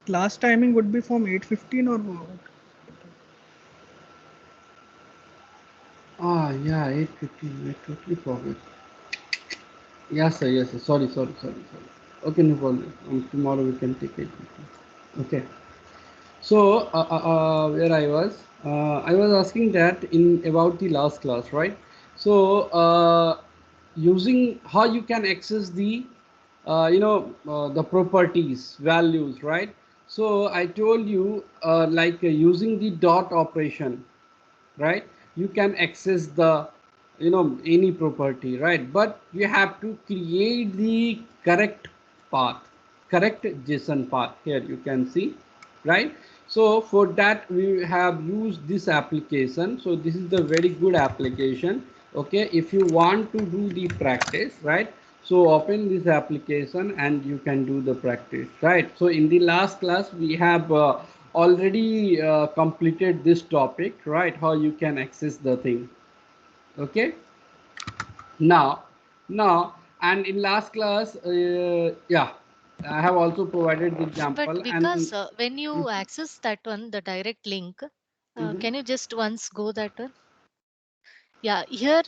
Class timing would be from 8:15 or what? Ah, yeah, 8:50. I totally forgot. Yes, sir. Yes, sir. Sorry, sorry, sorry, sorry. Okay, no problem. Tomorrow we can take it. Okay. So, where I was asking that in about the last class, right? So, using how you can access the, the properties, values, right? So, I told you, using the dot operation, right? You can access the, any property, right? But you have to create the correct path, correct JSON path. Here you can see, right? So for that we have used this application. So this is the very good application. Okay, if you want to do the practice, right? So open this application and you can do the practice, right? So in the last class we have already completed this topic, right? How you can access the thing. Okay, now and in last class, yeah, I have also provided the But example and because when you access that one, the direct link, mhm. can you just once go that one? Yeah, here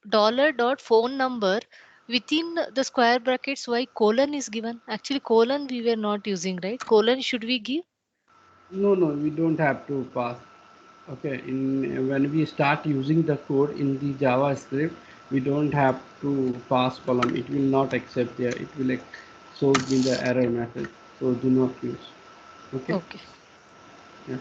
dollar dot phone number within the square brackets, why colon is given? Actually, colon we were not using, right? Colon should we give? No, no, we don't have to pass. Okay, in when we start using the code in the JavaScript, we don't have to pass column. It will not accept there. It will show me the error message. So do not use. Okay. Okay. Yeah.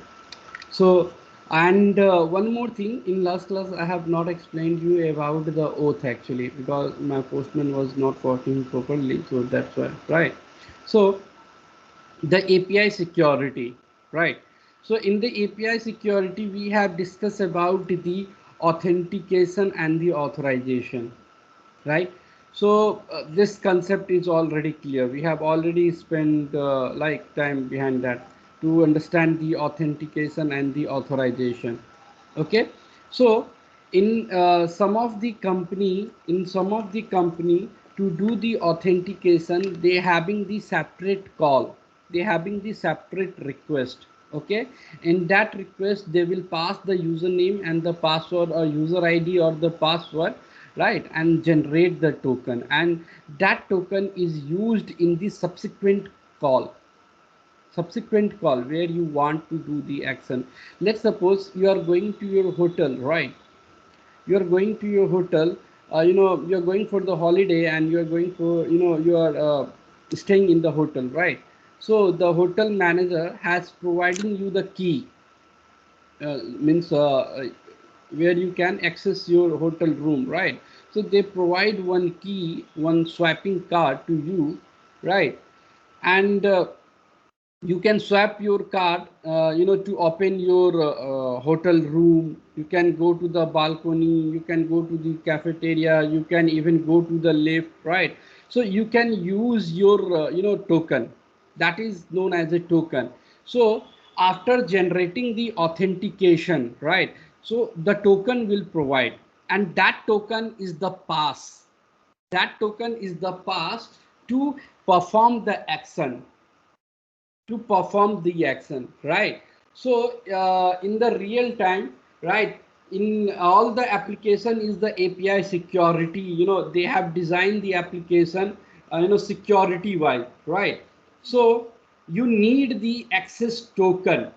So, and one more thing, in last class I have not explained you about the oath actually because my postman was not working properly, so that's why, right? So the API security, right? So in the API security, we have discussed about the authentication and the authorization, right? So this concept is already clear. We have already spent like time behind that to understand the authentication and the authorization. Okay, so in some of the company to do the authentication, they having the separate call, they having the separate request. Okay, in that request they will pass the username and the password or user ID or the password, right, and generate the token, and that token is used in the subsequent call where you want to do the action. Let's suppose you are going to your hotel, right? You are going to your hotel, you are going for the holiday and you are going for, you are staying in the hotel, right? So the hotel manager has providing you the key, means where you can access your hotel room, right? So they provide one key, one swiping card to you, right? And you can swap your card, to open your hotel room. You can go to the balcony, you can go to the cafeteria, you can even go to the lift, right? So you can use your token, that is known as a token. So after generating the authentication, right, so the token will provide, and that token is the pass, that token is the pass to perform the action, to perform the action, right? So in the real time, right, in all the application is the API security, they have designed the application security wise, right? So you need the access token,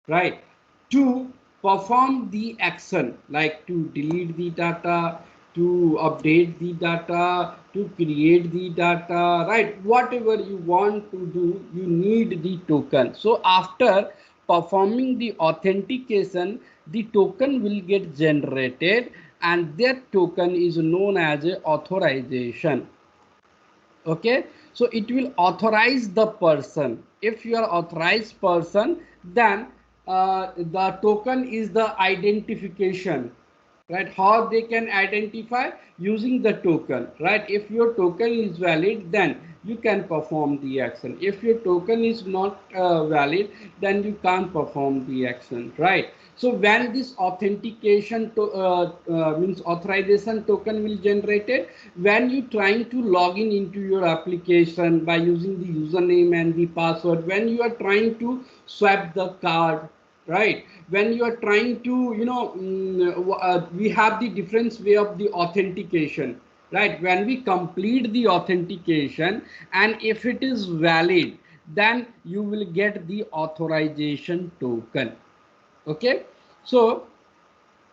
right, to perform the action, like to delete the data, to update the data, to create the data, right? Whatever you want to do, you need the token. So after performing the authentication, the token will get generated, and that token is known as a authorization. Okay, so it will authorize the person. If you are authorized person, then the token is the identification, right? How they can identify? Using the token, right? If your token is valid, then you can perform the action. If your token is not valid, then you can't perform the action, right? So when this authentication to, means authorization token will generated, when you trying to log in into your application by using the username and the password, when you are trying to swap the card, right, when you are trying to we have the different way of the authentication, right? When we complete the authentication and if it is valid, then you will get the authorization token. Okay, so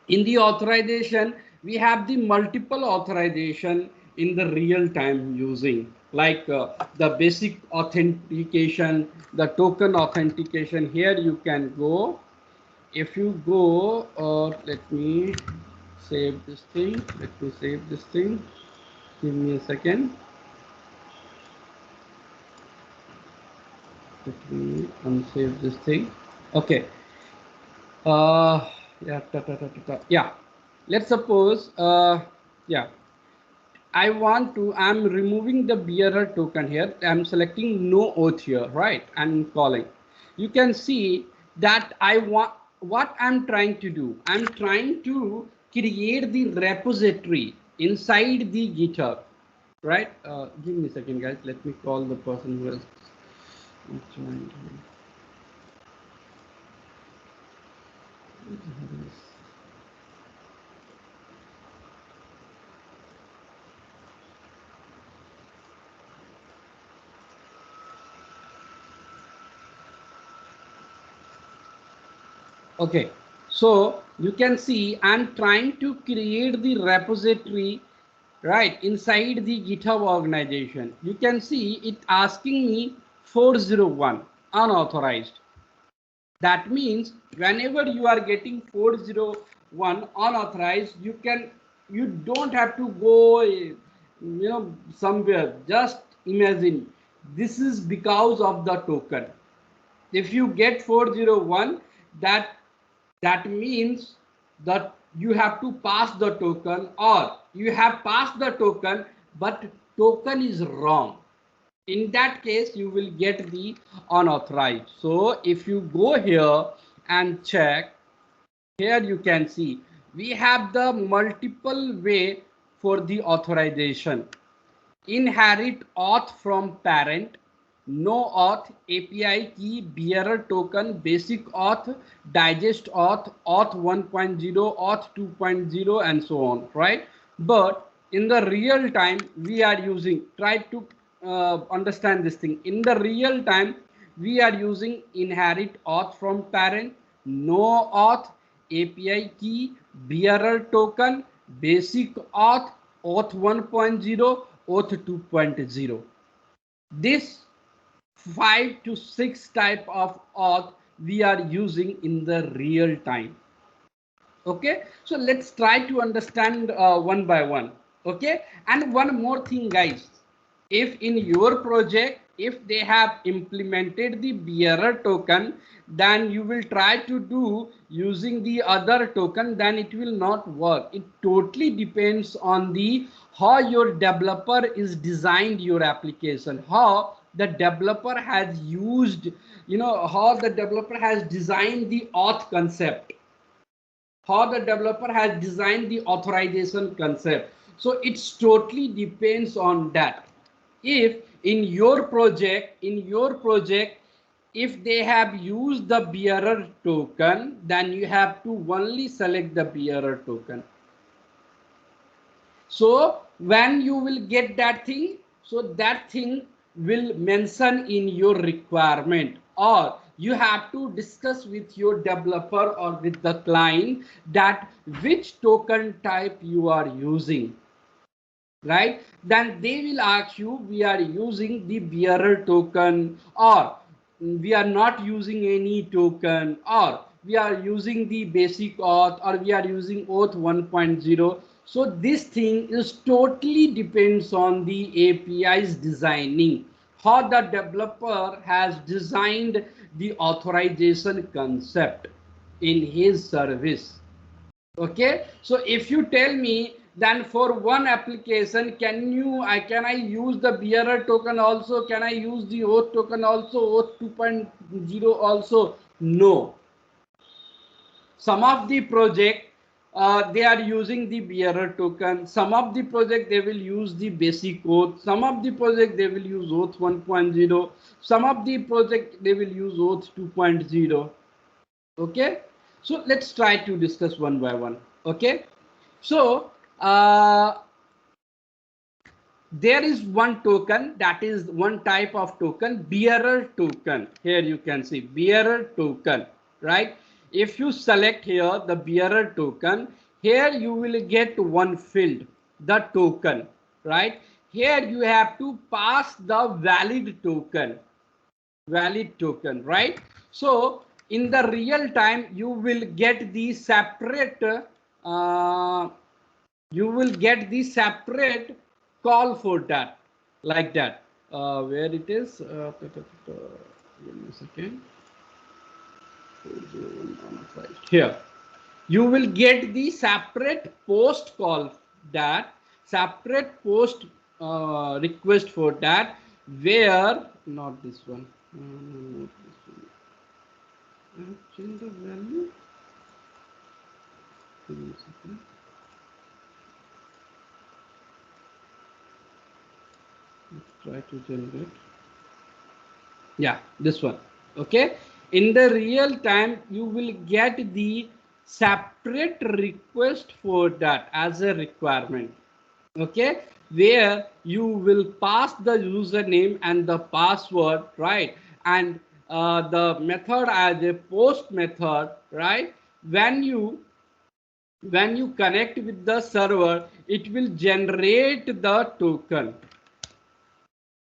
in the authorization we have the multiple authorization in the real time using, like the basic authentication, the token authentication. Here you can go, if you go, let me save this thing, let me save this thing, give me a second, let me unsave this thing. Okay, yeah, yeah, let's suppose, yeah, I'm removing the bearer token here. I'm selecting no auth here, right? And calling. You can see that I want, what I'm trying to do. I'm trying to create the repository inside the GitHub, right? Give me a second, guys. Let me call the person who is trying to. Okay, so you can see I'm trying to create the repository, right, inside the GitHub organization. You can see it asking me 401 unauthorized. That means whenever you are getting 401 unauthorized, you don't have to go somewhere. Just imagine, this is because of the token. If you get 401, that means that you have to pass the token, or you have passed the token but token is wrong. In that case you will get the unauthorized. So if you go here and check, here you can see we have the multiple way for the authorization: inherit auth from parent, no auth, API key, bearer token, basic auth, digest auth, auth 1.0, auth 2.0, and so on, right? But in the real time we are using, try to understand this thing. In the real time we are using inherit auth from parent, no auth, API key, bearer token, basic auth, auth 1.0, auth 2.0. This 5 to 6 type of auth we are using in the real time. Okay, so let's try to understand one by one. Okay, and one more thing, guys, if in your project if they have implemented the bearer token, then you will try to do using the other token, then it will not work. It totally depends on the how your developer is designed your application, how the developer has used, how the developer has designed the auth concept, how the developer has designed the authorization concept. So it's totally depends on that. If in your project if they have used the bearer token, then you have to only select the bearer token. So when you will get that thing, so that thing will mention in your requirement, or you have to discuss with your developer or with the client that which token type you are using, right? Then they will ask you, we are using the bearer token, or we are not using any token, or we are using the basic auth, or we are using auth 1.0. So this thing is totally depends on the API's designing, how the developer has designed the authorization concept in his service. Okay, so if you tell me then for one application, can I use the bearer token also? Can I use the auth token also, auth 2.0 also? No. Some of the project they are using the bearer token. Some of the project they will use the basic auth. Some of the project they will use auth 1.0. Some of the project they will use auth 2.0. Okay, so let's try to discuss one by one. Okay, so there is one token, that is one type of token, bearer token. Here you can see bearer token, right? If you select here the bearer token, here you will get one field, the token, right? Here you have to pass the valid token, right? So in the real time you will get the separate call for that, like that. Where it is, give me a second. Here you will get the separate post call, that separate post request for that, where not this one, not this one. Change the value. Give me a second. Let's try to generate. Yeah, this one. Okay, in the real time you will get the separate request for that as a requirement. Okay, where you will pass the username and the password, right? And the method as a post method, right? When you connect with the server, it will generate the token,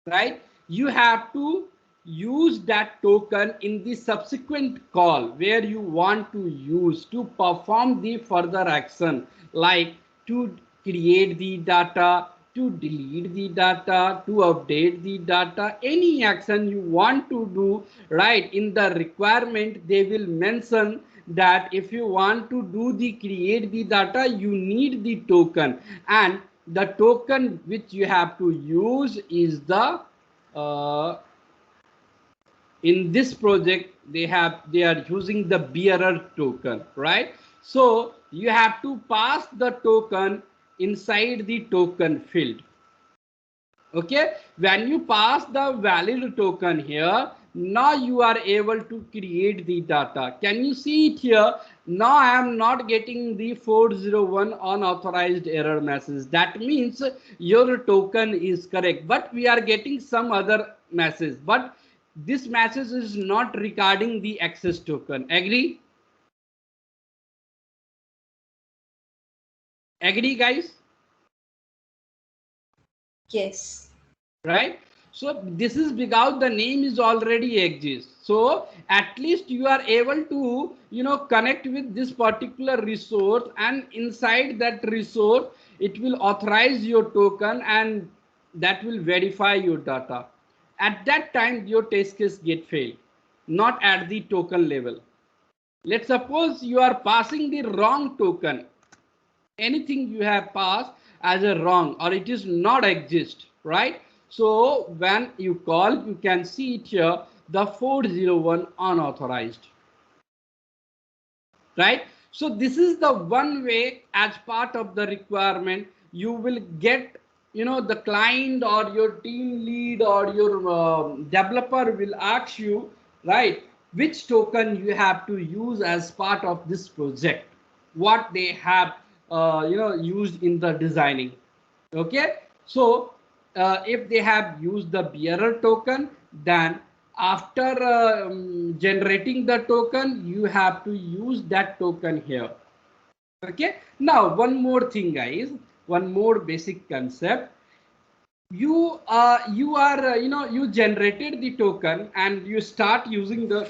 right? You have to use that token in the subsequent call where you want to use to perform the further action, like to create the data, to delete the data, to update the data, any action you want to do, right? In the requirement they will mention that if you want to do the create the data, you need the token, and the token which you have to use is the in this project they are using the bearer token, right? So you have to pass the token inside the token field. Okay, when you pass the valid token here, now you are able to create the data. Can you see it here? Now I am not getting the 401 unauthorized error message. That means your token is correct, but we are getting some other message, but this message is not regarding the access token. Agree guys? Yes. Right? So this is because the name is already exists. So at least you are able to connect with this particular resource, and inside that resource it will authorize your token and that will verify your data. At that time your test case get failed, not at the token level. Let's suppose you are passing the wrong token, anything you have passed as a wrong or it is not exist, right? So when you call, you can see it here, the 401 unauthorized, right? So this is the one way, as part of the requirement you will get, the client or your team lead or your developer will ask you, right, which token you have to use as part of this project, what they have used in the designing. Okay, so if they have used the bearer token, then after generating the token you have to use that token here. Okay, now one more thing guys, one more basic concept. You generated the token and you start using the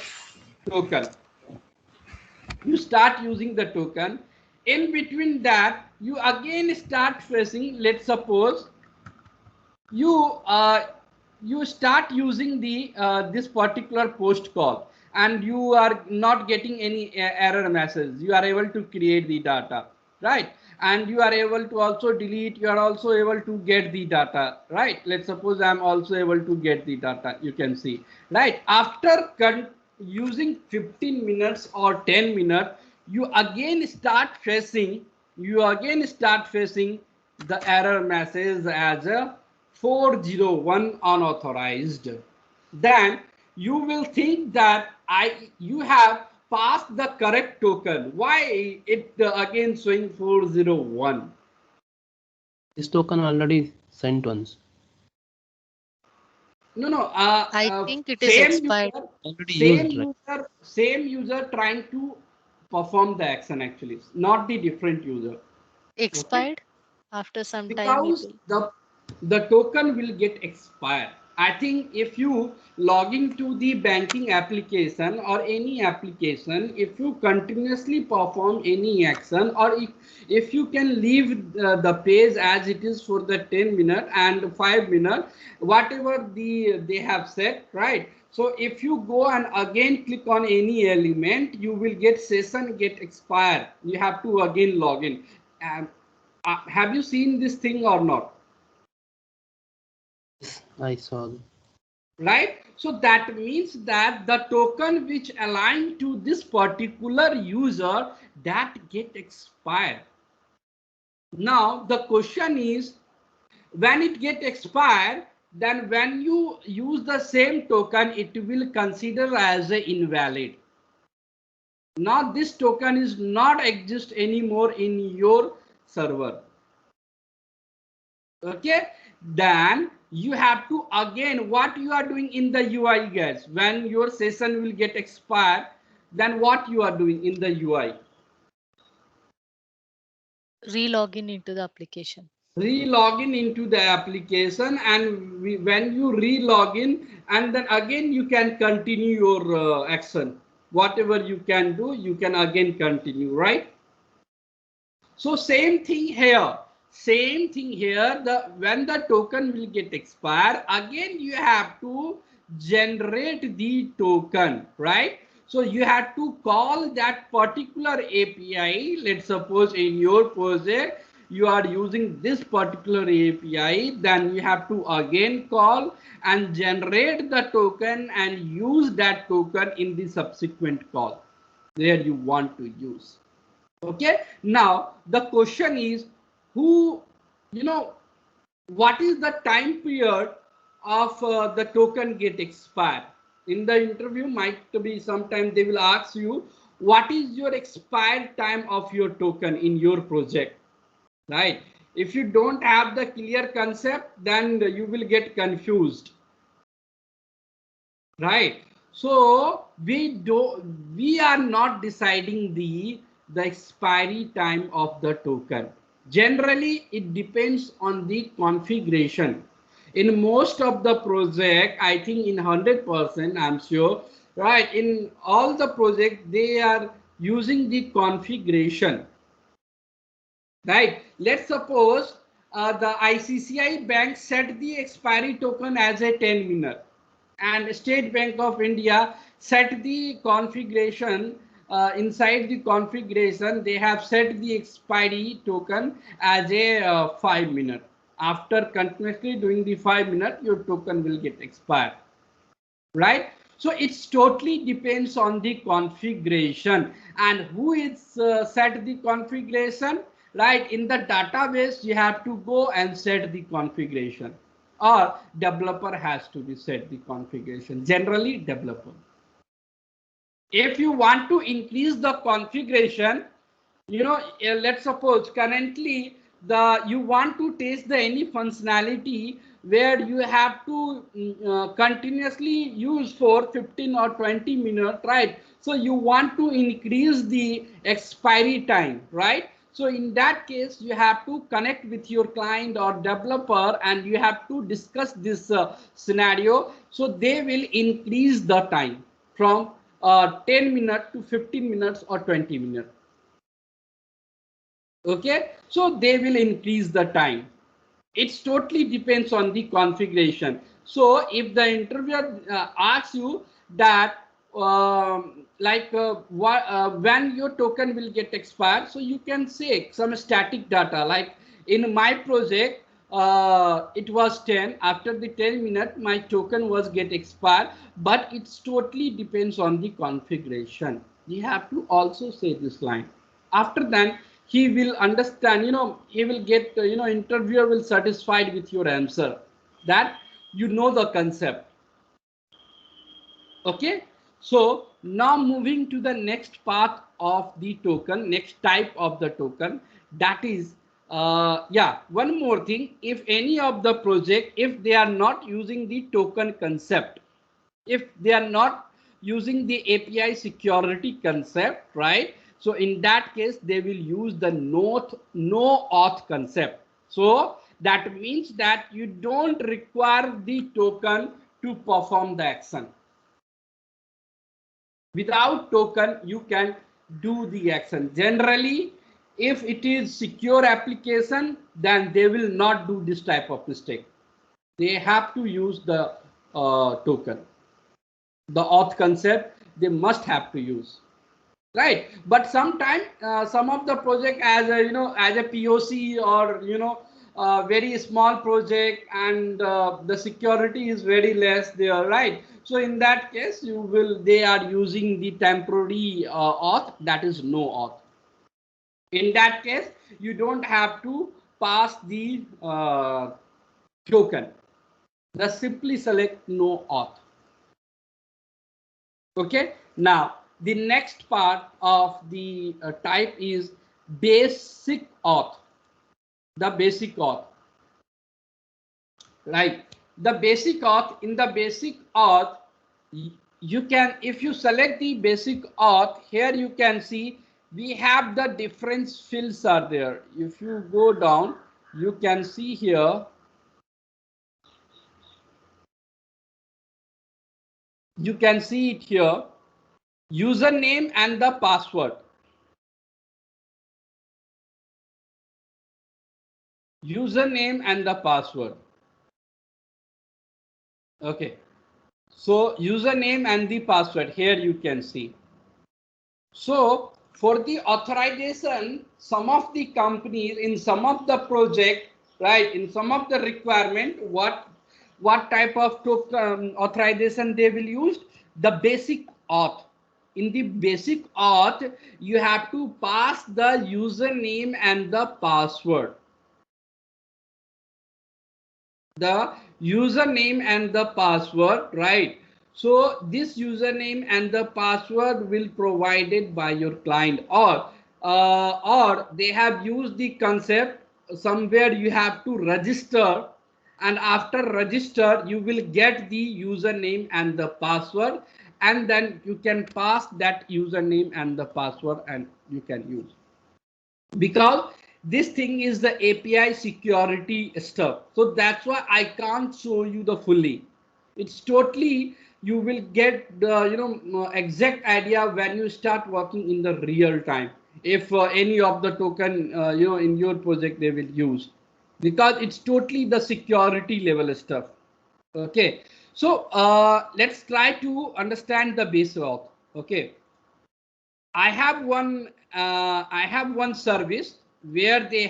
token. In between that you again start facing, let's suppose you you start using the this particular post call and you are not getting any error message, you are able to create the data. right? And you are able to also delete, you are also able to get the data, right? Let's suppose I'm also able to get the data, you can see, right? After using 15 minutes or 10 minutes, you again start facing the error message as a 401 unauthorized. Then you will think that you have passed the correct token. Why it again showing 401? This token already sent once. No, no. I think it is expired. Already used, right? Same user trying to perform the action actually, not the different user. Okay. Expired. After some time it Because will. the token will get expired. I think if you log into the banking application or any application, if you continuously perform any action, or if you can leave the page as it is for the 10 minute and 5 minute, whatever they have set, right? So if you go and again click on any element, you will get session get expired. You have to again log in. Have you seen this thing or not? Yes, I saw. Right? So that means that the token which align to this particular user, that get expired. Now the question is, when it get expired, then when you use the same token, it will consider as a invalid. Now this token is not exist anymore in your server. Okay, then you have to again, what you are doing in the UI, guys, when your session will get expired, then what you are doing in the UI? Re-login into the application. Re-login into the application, and when you re-login, and then again you can continue your action. Whatever you can do, you can again continue, right? So same thing here. Same thing here. When the token will get expired, again you have to generate the token, right? So you have to call that particular API. Let's suppose in your project you are using this particular API, then you have to again call and generate the token and use that token in the subsequent call where you want to use. Okay, now the question is, who, you know, what is the time period of the token get expired? In the interview might be sometime they will ask you, what is your expired time of your token in your project, right? If you don't have the clear concept, then you will get confused, right? So we are not deciding the expiry time of the token. Generally it depends on the configuration. In most of the project, I think in 100% I'm sure, right, in all the project they are using the configuration, right? Let's suppose the ICCI bank set the expiry token as a 10 minute, and State Bank of India set the configuration, inside the configuration they have set the expiry token as a 5 minute. After continuously doing the 5 minute, your token will get expired, right? So it's totally depends on the configuration, and who is set the configuration, right? In the database you have to go and set the configuration, or developer has to be set the configuration, generally developer. If you want to increase the configuration, let's suppose currently you want to test the any functionality where you have to continuously use for 15 or 20 minutes, right? So you want to increase the expiry time, right? So in that case you have to connect with your client or developer, and you have to discuss this scenario, so they will increase the time from 10 minutes to 15 minutes or 20 minutes. Okay, so they will increase the time. It's totally depends on the configuration. So if the interviewer asks you that when your token will get expired, so you can say some static data. Like in my project, it was 10. After the 10 minutes, my token was get expired, but it's totally depends on the configuration. You have to also say this line. After then, he will understand. He will get. Interviewer will satisfied with your answer. That you know the concept. Okay, so now moving to the next part of the token, next type of the token, that is yeah, one more thing. If any of the project, if they are not using the token concept, if they are not using the API security concept, right? So in that case, they will use the no auth concept. So that means that you don't require the token to perform the action. Without token you can do the action. Generally, if it is secure application, then they will not do this type of mistake. They have to use the token, the auth concept they must have to use, right? But sometimes some of the project, as a as a POC, or very small project, and the security is very less there, right? So in that case, they are using the temporary auth, that is no auth. In that case, you don't have to pass the token. Just simply select no auth. Okay, now the next part of the type is basic auth. The basic auth, right? The basic auth, in the basic auth, you can, if you select the basic auth, here you can see we have the different fields are there. If you go down, you can see here, you can see it here, username and the password. Username and the password. Okay, so username and the password, here you can see. So for the authorization, some of the companies, in some of the project, right, in some of the requirement, what type of authorization they will use? The basic auth. In the basic auth, you have to pass the username and the password. The username and the password, right? So this username and the password will provided by your client, or they have used the concept somewhere you have to register, and after register you will get the username and the password, and then you can pass that username and the password and you can use, because this thing is the API security stuff. So that's why I can't show you the fully. It's totally, you will get the exact idea when you start working in the real time. If any of the token in your project they will use, because it's totally the security level stuff. Okay, so let's try to understand the base auth. Okay, I have one service where they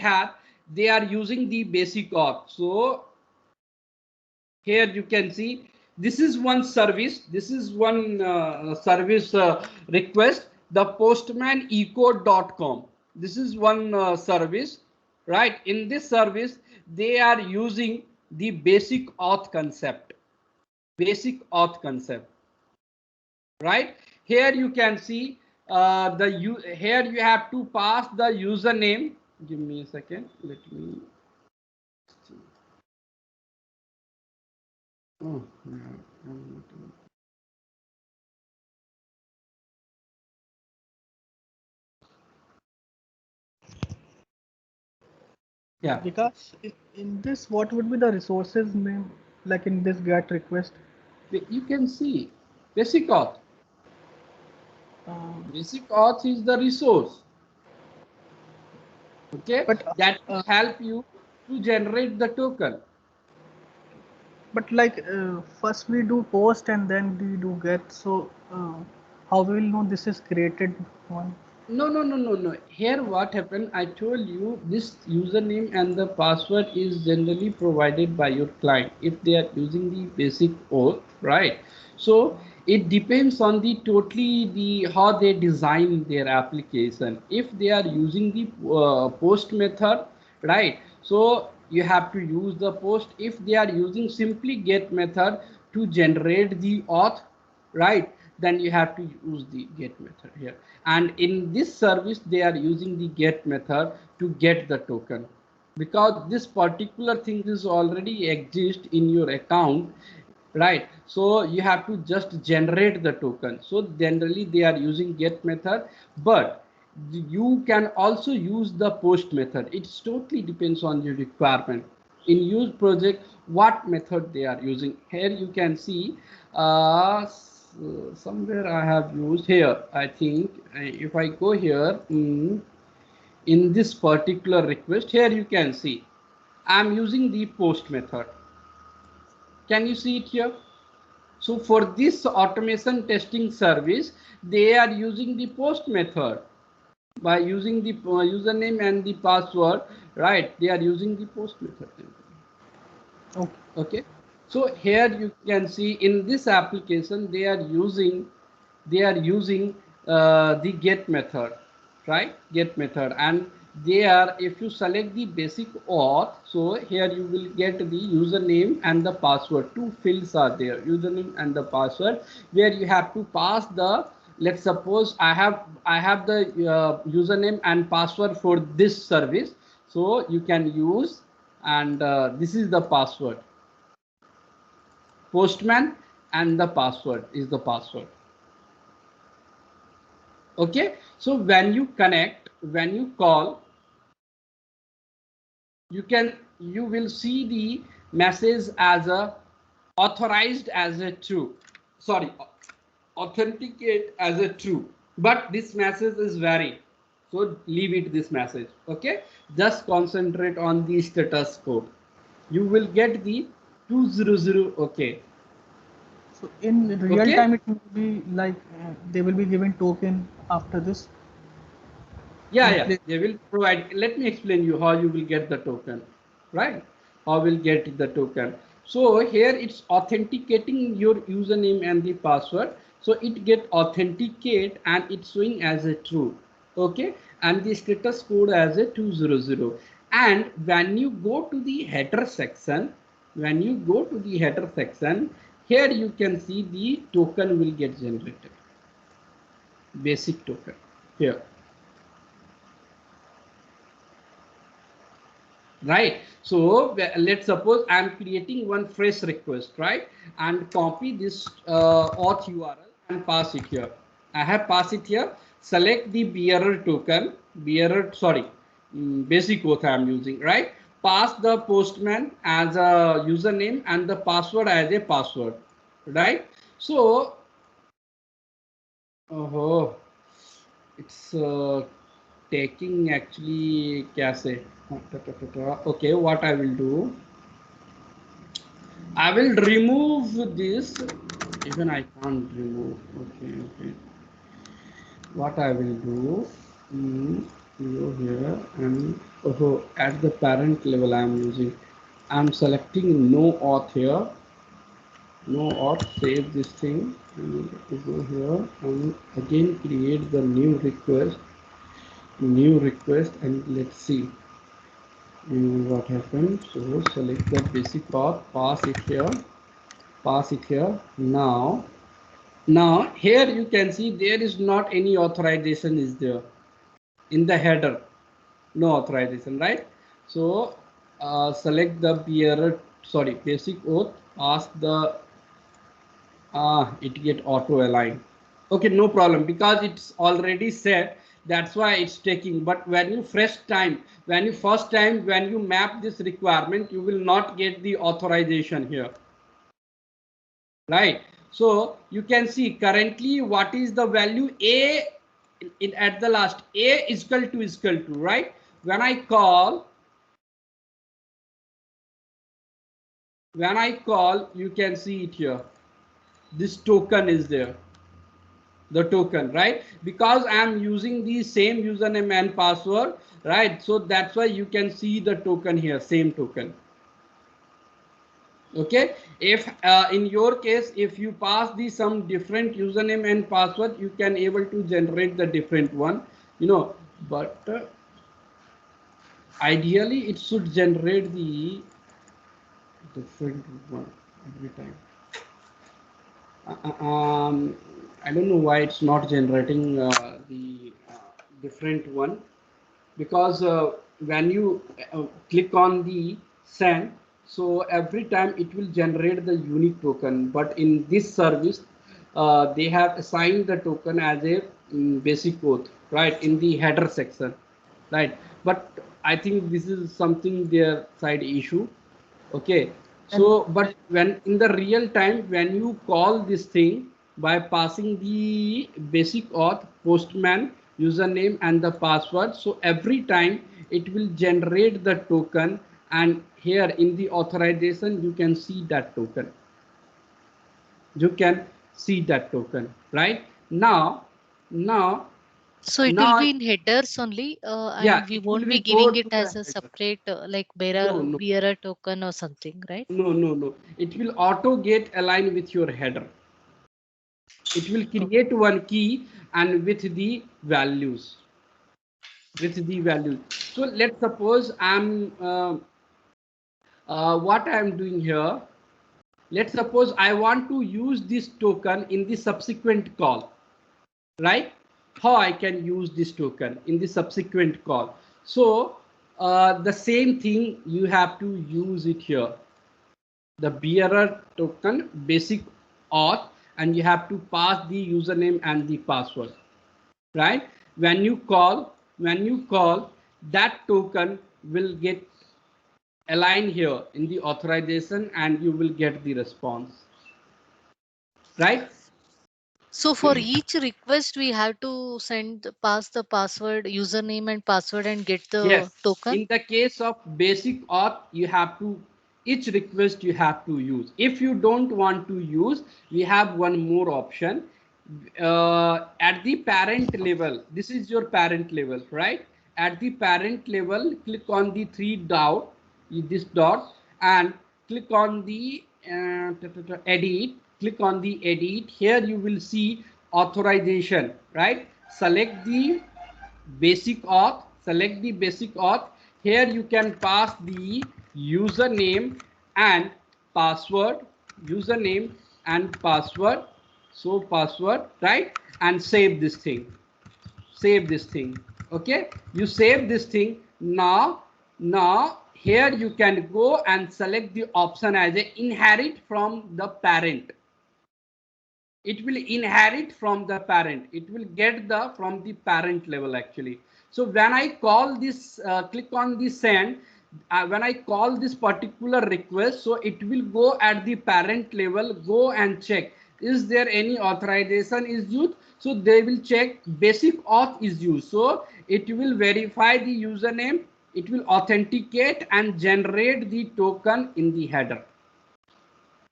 are using the basic auth. So here you can see this is one service. This is one service request, the postmaneco.com. This is one service, right? In this service, they are using the basic auth concept. Basic auth concept. Right here you can see here you have to pass the username. Give me a second, let me see. Oh, yeah, Because in this, what would be the resources name, like in this GET request? you can see basic auth. Um, Basic auth is the resource, okay, but that will help you to generate the token. like first we do post and then we do GET. So Uh, how we will know this is created one? No. Here what happened, I told you this username and the password is generally provided by your client if they are using the basic auth, right? So it depends on the totally the how they design their application. If they are using the post method, right? So you have to use the post. If they are using simply get method to generate the auth, right, then you have to use the get method here, and in this service they are using the get method to get the token, because this particular thing is already exist in your account, right? So you have to just generate the token. So generally they are using get method, but you can also use the post method. It totally depends on your requirement. In use project, what method they are using. Here you can see somewhere I have used here, I think. If I go here, in this particular request, here you can see I'm using the post method. Can you see it here? So for this automation testing service, they are using the post method by using the username and the password, right? They are using the post method. Okay. Okay. So here you can see in this application they are using the get method, right? Get method, and they are, if you select the basic auth, so here you will get the username and the password. Two fields are there, username and the password, where you have to pass the, let's suppose I have the username and password for this service, so you can use, and this is the password, postman, and the password is the password. Okay, so when you connect, when you call, you will see the message as a authorized as a true, sorry, authenticate as a true, but this message is varied, so leave it this message. Okay, just concentrate on the status code, you will get the 200. Okay. So in real Okay. time, it will be like they will be given token after this Yeah, in yeah, place. they will provide. Let me explain you how you will get the token, right? How will get the token. So here it's authenticating your username and the password. So it get authenticate and it's showing as a true. Okay, and the status code as a 200. And when you go to the header section, here you can see the token will get generated. Basic token here. Right, so let's suppose I'm creating one fresh request, right, and copy this auth URL and pass it here. I have passed it here. Select the bearer token, bearer, sorry, basic auth I'm using, right? Pass the postman as a username and the password as a password, right? So oh, it's taking actually कैसे. Okay, what I will do, I will remove this. Even I can't remove. Okay. What I will do, go here and at the parent level I am using. I am selecting no auth here. No auth. Save this thing. And go here and again create the new request, and let's see what happens. So select the basic auth. Pass it here. Now here you can see there is not any authorization is there in the header, no authorization, right? So select the bearer, sorry, basic auth, ask the it get auto align. Okay, no problem, because it's already set, that's why it's taking. But when you first time when you map this requirement, you will not get the authorization here, right? So you can see currently what is the value a in at the last, a is equal to, right? When I call you can see it here, this token is there, the token, right? Because I am using the same username and password, right? So that's why you can see the token here, same token. Okay, if in your case, if you pass the some different username and password, you can able to generate the different one, but ideally it should generate the different one every time. I don't know why it's not generating the different one, because when you click on the send, so every time it will generate the unique token, but in this service they have assigned the token as a basic code, right, in the header section, right? But I think this is something their side issue. Okay, And so but when in the real time, when you call this thing by passing the basic auth, postman, username and the password, so every time it will generate the token, and here in the authorization you can see that token, you can see that token, right? Now So it will now be in headers only, yeah, and we it will won't be be go giving it to the as a header. separate like No, bearer no, bearer token or something, right? no, it will auto get aligned with your header. It will Oh, create one key and with the values. So let's suppose I'm what I'm doing here. Let's suppose I want to use this token in the subsequent call, right? How I can use this token in the subsequent call? So the same thing you have to use it here, the bearer token basic auth, and you have to pass the username and the password, right? When you call that token will get aligned here in the authorization and you will get the response, right? so for each request we have to send pass the password, username and password and get the Yes, token. in the case of basic auth, you have to, each request you have to use. If you don't want to use, we have one more option. At the parent level, this is your parent level, right? At the parent level, click on the three dot, this dot, and click on the edit. Click on the edit. Here you will see authorization, right? Select the basic auth, select the basic auth. Here you can pass the username and password, username and password, so password, right? And save this thing, save this thing. Okay, you save this thing. Now here you can go and select the option as a inherit from the parent. It will inherit from the parent, it will get the from the parent level actually. So when I call this click on the send, when I call this particular request, so it will go at the parent level, go and check is there any authorization is used. So they will check basic auth is used, so it will verify the username, it will authenticate and generate the token in the header,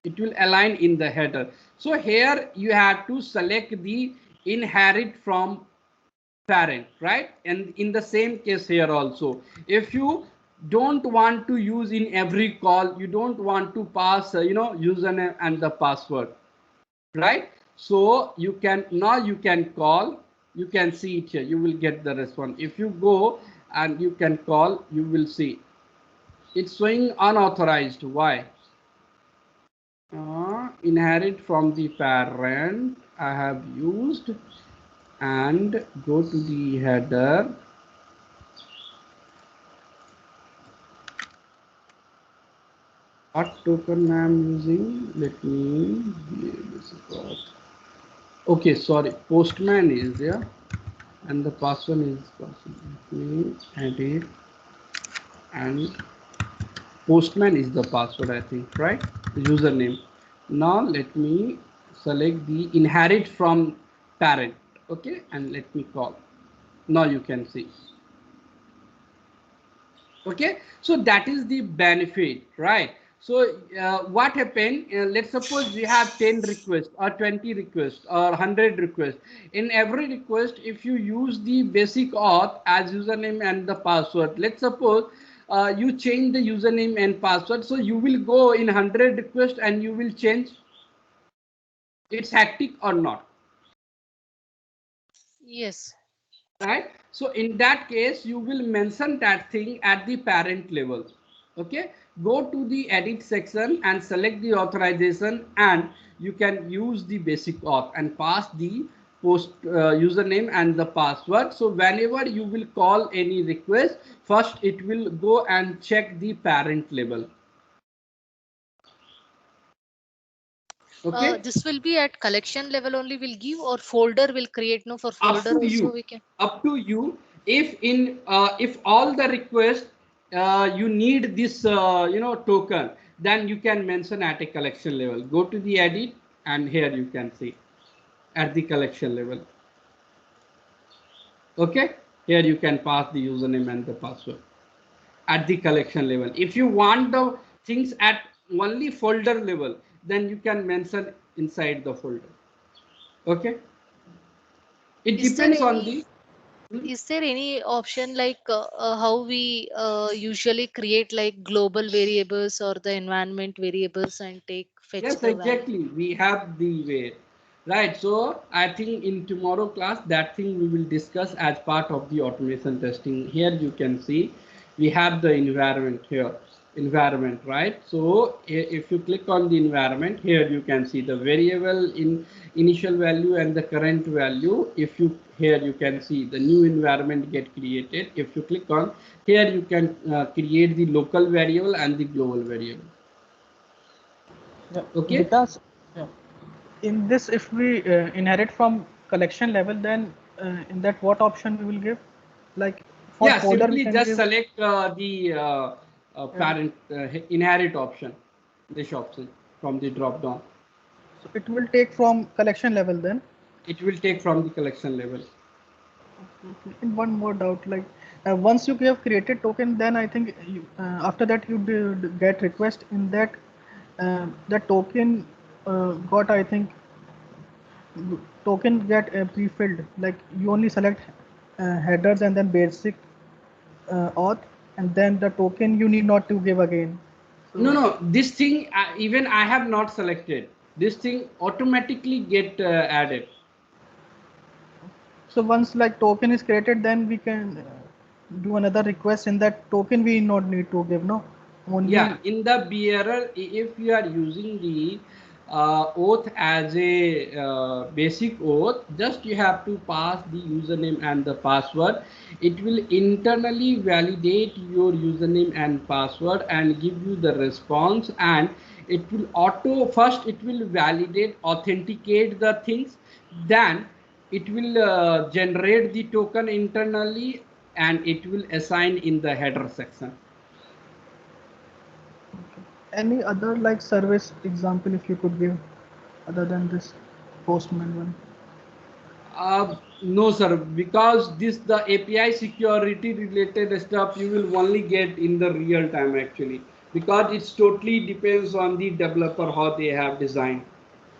it will align in the header. So here you have to select the inherit from parent, right? And in the same case here also, if you don't want to use in every call, you don't want to pass username and the password, right? So you can, now you can call, you can see it here, you will get the response. If you go and you can call, you will see it's showing unauthorized. Why? Inherit from the parent I have used, and go to the header. What token I am using? Let me. Okay, sorry. Postman is there, and the password is password. Let me edit, and postman is the password, I think, right? The username. Now let me select the inherit from parent. Okay, and let me call. Now you can see. Okay, so that is the benefit, right? So what happened? Let's suppose you have 10 requests or 20 requests or 100 requests. In every request, if you use the basic auth as username and the password, let's suppose you change the username and password. So you will go in 100 requests and you will change. It's hectic or not? Yes. Right? So in that case, you will mention that thing at the parent level. Okay, go to the edit section and select the authorization, and you can use the basic auth and pass the post username and the password. So whenever you will call any request, first it will go and check the parent level. Okay, This will be at collection level only will give, or folder will create. No, for up folder to also you, we can. up to you. If all the requests you need this token, then you can mention at a collection level. Go to the edit, and here you can see at the collection level. Okay, here you can pass the username and the password at the collection level. If you want the things at only folder level, then you can mention inside the folder. Okay, it Is there depends on any the. Hmm? is there any option like how we usually create like global variables or the environment variables and take fetch Yes, the value? exactly. We have the way, right? So I think in tomorrow class, that thing we will discuss as part of the automation testing. Here you can see we have the environment here, environment, right? So if you click on the environment, here you can see the variable in initial value and the current value. If you here you can see the new environment get created. If you click on here, you can create the local variable and the global variable. Yeah, Okay. because yeah, in this, if we inherit from collection level, then in that what option we will give? Like for Yeah, folder, we simply can just give select the edit. parent inherit option, this option from the drop down. So it will take from collection level then. It will take from the collection level. Okay. And one more doubt, like once you have created token, then I think after that you did get request in that that token got, I think, token get pre-filled. Like you only select headers and then basic auth, and then the token you need not to give again. No, So no, this thing even I have not selected. This thing automatically get added. so once like token is created, then we can do another request in that token. We not need to give, no, Yeah, only. in the bearer, if you are using the oath as a basic oath, just you have to pass the username and the password. It will internally validate your username and password and give you the response, and it will first it will validate, authenticate the things, then it will generate the token internally, and it will assign in the header section. Any other like service example if you could give other than this Postman one? No, sir, because this the API security related stuff you will only get in the real time actually, because it's totally depends on the developer how they have designed.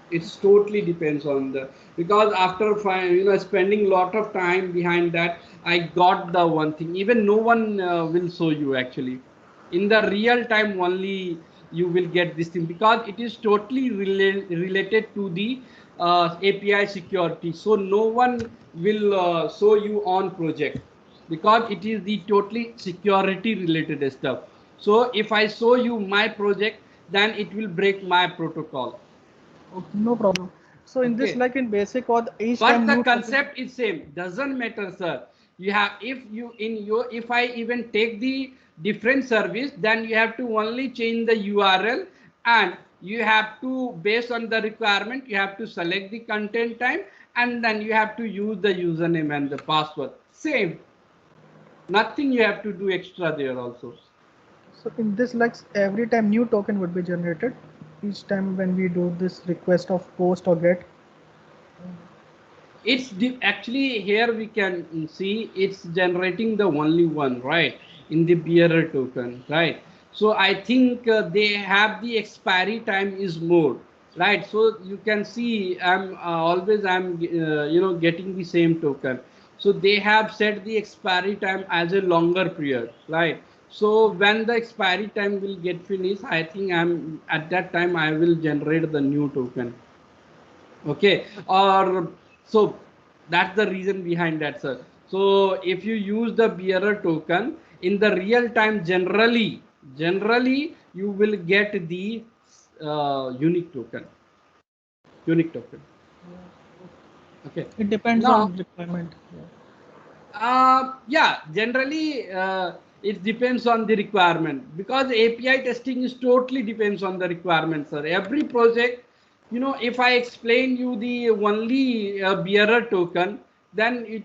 It's totally depends on the, because after spending lot of time behind that, I got the one thing. Even no one will show you actually. In the real time only you will get this thing, because it is totally related to the API security. So no one will show you on project, because it is the totally security related stuff. So if I show you my project, then it will break my protocol. Okay, no problem. So in this, Okay, like in basic or each but time the new token. concept is same, doesn't matter, sir. You have, if you in your, if I even take the different service, then you have to only change the URL, and you have to, based on the requirement, you have to select the content time, and then you have to use the username and the password, same. Nothing you have to do extra there also. So in this, like every time new token would be generated each time when we do this request of post or get. It's actually here we can see it's generating the only one, right, in the bearer token, right? So I think they have the expiry time is more, right? So you can see I'm always I'm getting the same token. So they have set the expiry time as a longer period, right? So when the expiry time will get finished, I think I'm at that time I will generate the new token. Okay, or so that's the reason behind that, sir. So if you use the bearer token in the real time, generally you will get the unique token, unique token. Okay, It depends now on requirement. Yeah. yeah, generally it depends on the requirement, because API testing is totally depends on the requirement, sir. Every project, if I explain you the only bearer token, then it,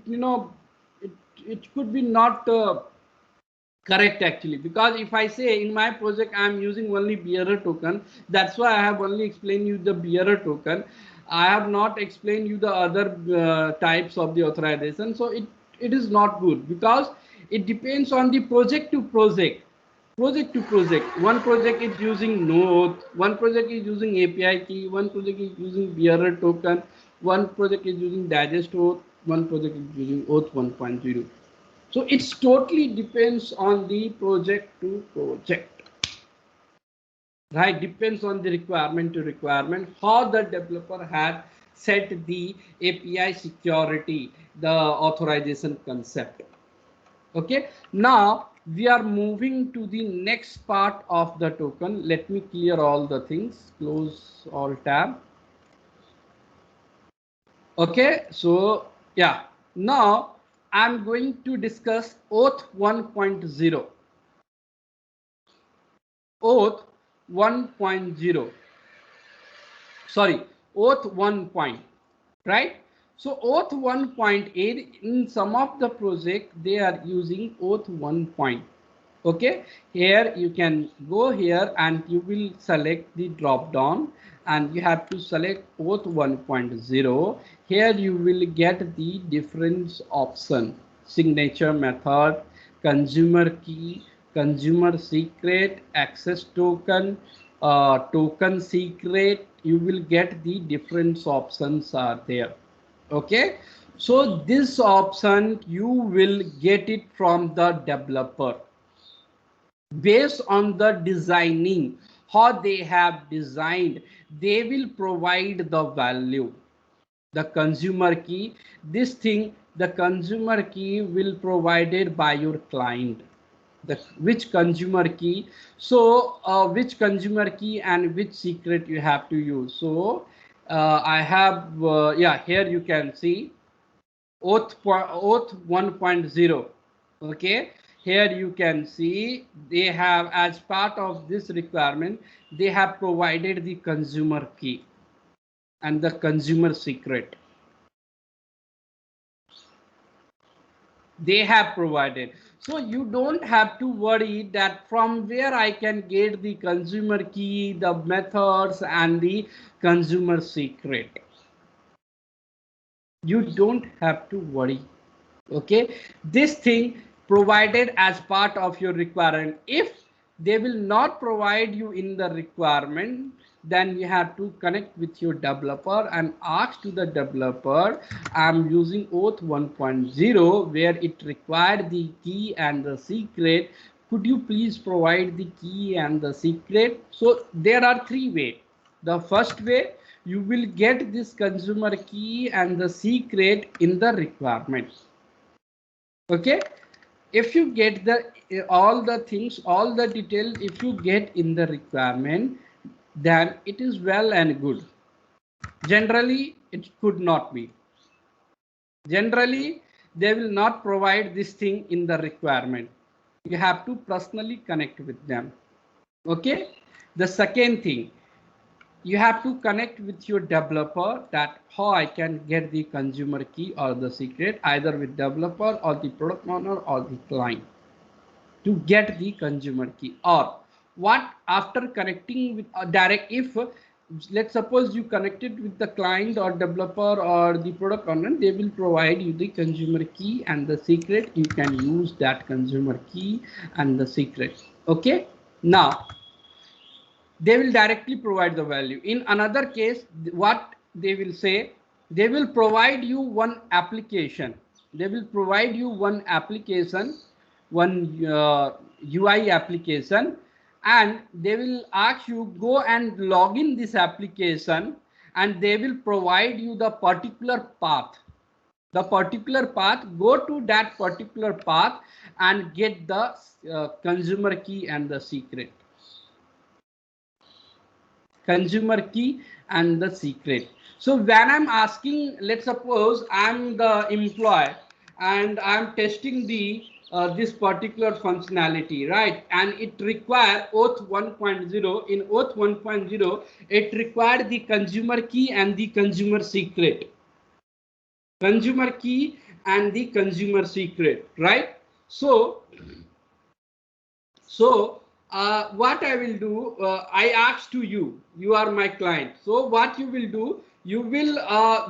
it could be not correct actually, because if I say in my project I am using only bearer token, that's why I have only explained you the bearer token. I have not explained you the other types of the authorization. So it is not good, because it depends on the project to project, project to project. One project is using node, one project is using API key, one project is using bearer token, one project is using digest oath, one project is using oath 1.0. So it's totally depends on the project to project, right? Depends on the requirement to requirement, how the developer had set the API security, the authorization concept. Okay, now we are moving to the next part of the token. Let me clear all the things, close all tab. Okay, so yeah, now I'm going to discuss oath 1.0. Oath 1.0, sorry, oath 1 point, right? So oath 1.8, in some of the project they are using oath 1 point. Okay, here you can go here and you will select the drop down and you have to select oath 1.0. Here you will get the different option: signature method, consumer key, consumer secret, access token, token secret. You will get the different options are there. Okay, so this option you will get it from the developer based on the designing, how they have designed. They will provide the value, the consumer key. This thing, the consumer key will provided by your client, the which consumer key. So which consumer key and which secret you have to use. So I have yeah, here you can see oath 1.0. Okay, here you can see they have, as part of this requirement, they have provided the consumer key and the consumer secret. They have provided, so you don't have to worry that from where I can get the consumer key, the methods and the consumer secret. You don't have to worry. Okay, this thing provided as part of your requirement. If they will not provide you in the requirement, then you have to connect with your developer and ask to the developer, I'm using oath 1.0 where it required the key and the secret, could you please provide the key and the secret? So there are three ways. The first way, you will get this consumer key and the secret in the requirement. Okay, if you get the all the things, all the details, if you get in the requirement, then it is well and good. Generally it could not be. Generally they will not provide this thing in the requirement. You have to personally connect with them. Okay, the second thing, you have to connect with your developer, that how I can get the consumer key or the secret, either with developer or the product owner or the client, to get the consumer key. Or what, after connecting with a direct, if let's suppose you connected with the client or developer or the product owner, they will provide you the consumer key and the secret. You can use that consumer key and the secret. Okay, Now they will directly provide the value. In another case, what they will say, they will provide you one application. They will provide you one application, one UI application, and they will ask you go and log in this application, and they will provide you the particular path. The particular path, go to that particular path and get the consumer key and the secret. Consumer key and the secret. So when I'm asking, let's suppose I'm the employee and I'm testing the this particular functionality, right? And it require auth 1.0. In auth 1.0, it required the consumer key and the consumer secret. Consumer key and the consumer secret, right? So what I will do, I ask to you, you are my client. So what you will do, you will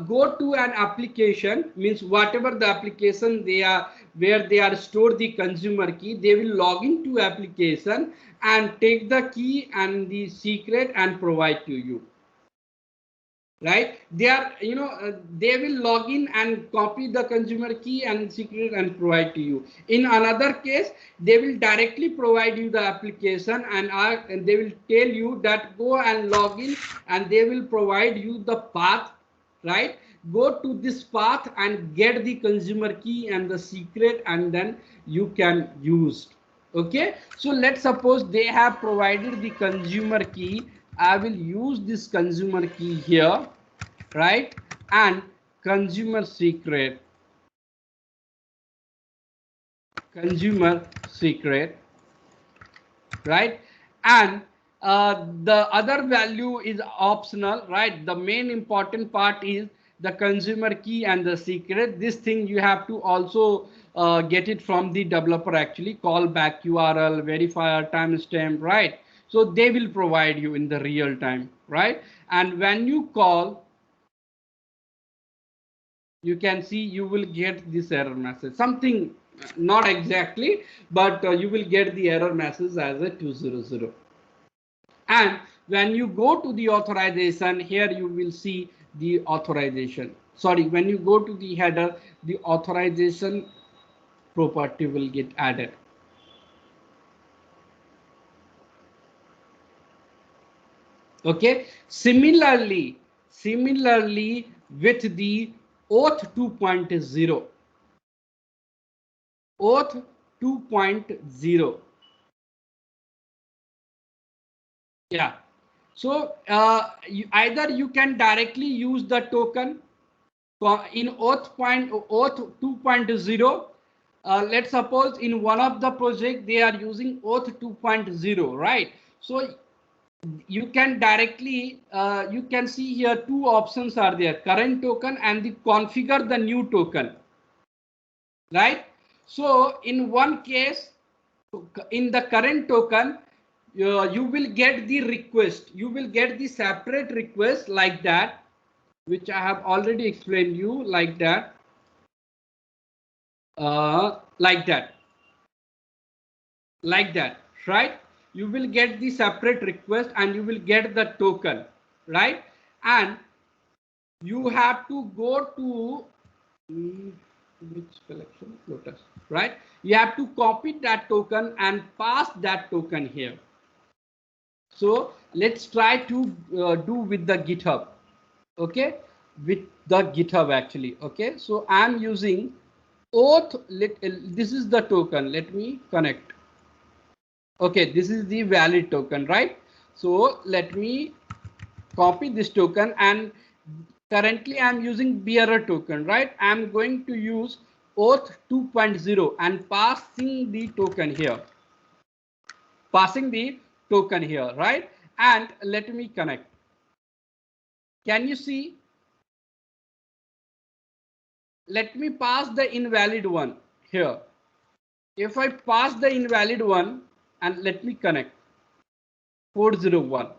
go to an application, means whatever the application they are, where they are stored the consumer key, they will log into application and take the key and the secret and provide to you. Right, they are, they will log in and copy the consumer key and secret and provide to you. In another case, they will directly provide you the application and they will tell you that go and log in, and they will provide you the path, right? Go to this path and get the consumer key and the secret, and then you can use. Okay, so let's suppose they have provided the consumer key. I will use this consumer key here, right? And consumer secret, right? And the other value is optional, right? The main important part is the consumer key and the secret. This thing you have to also get it from the developer, actually. Callback URL, verifier, timestamp, right? So they will provide you in the real time, right? And when you call, you can see you will get this error message, something not exactly, but you will get the error message as a 200. And when you go to the authorization, here you will see the authorization. Sorry, when you go to the header, the authorization property will get added. Okay, similarly with the auth 2.0, auth 2.0, yeah. So either you can directly use the token in auth 2.0. Let's suppose in one of the project they are using auth 2.0, right? So you can directly you can see here two options are there, current token and the configure the new token, right? So in one case, in the current token, you will get the request, you will get the separate request like that, which I have already explained you, like that, like that, right? You will get the separate request and you will get the token, right? And you have to go to which collection, Lotus, right? You have to copy that token and pass that token here. So let's try to do with the GitHub. Okay, with the GitHub actually. Okay, so I'm using auth. This is the token. Let me connect. Okay, this is the valid token, right? So let me copy this token, and currently I'm using bearer token, right? I'm going to use auth 2.0 and passing the token here, right? And let me connect. Can you see? Let me pass the invalid one here. If I pass the invalid one and let me connect 401.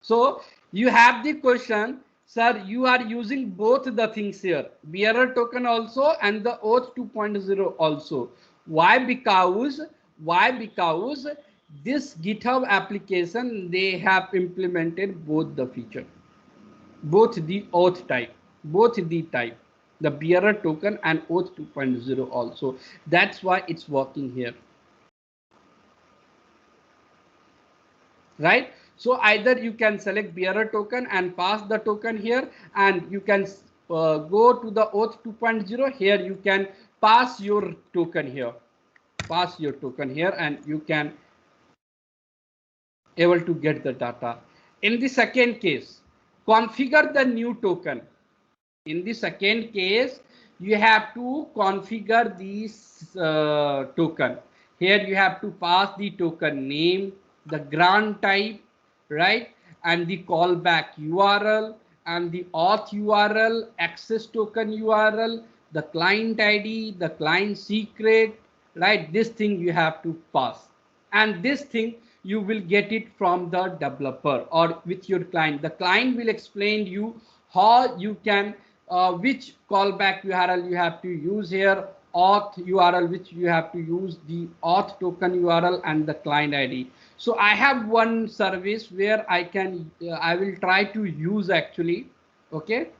So you have the question, sir, you are using both the things here, bearer token also and the auth 2.0 also. Why? Because This GitHub application, they have implemented both the feature, both the auth type, both the type, the bearer token and auth 2.0 also. That's why it's working here, right? So either you can select bearer token and pass the token here, and you can go to the auth 2.0. Here you can pass your token here, pass your token here, and you can able to get the data. In the second case, configure the new token. In the second case, you have to configure this token. Here you have to pass the token name, the grant type, right, and the callback URL, and the auth URL, access token URL, the client ID, the client secret, right? This thing you have to pass, and this thing you will get it from the developer or with your client. The client will explain you how you can which callback URL you have to use here, auth URL which you have to use, the auth token URL, and the client ID. So I have one service where I can I will try to use actually. Okay,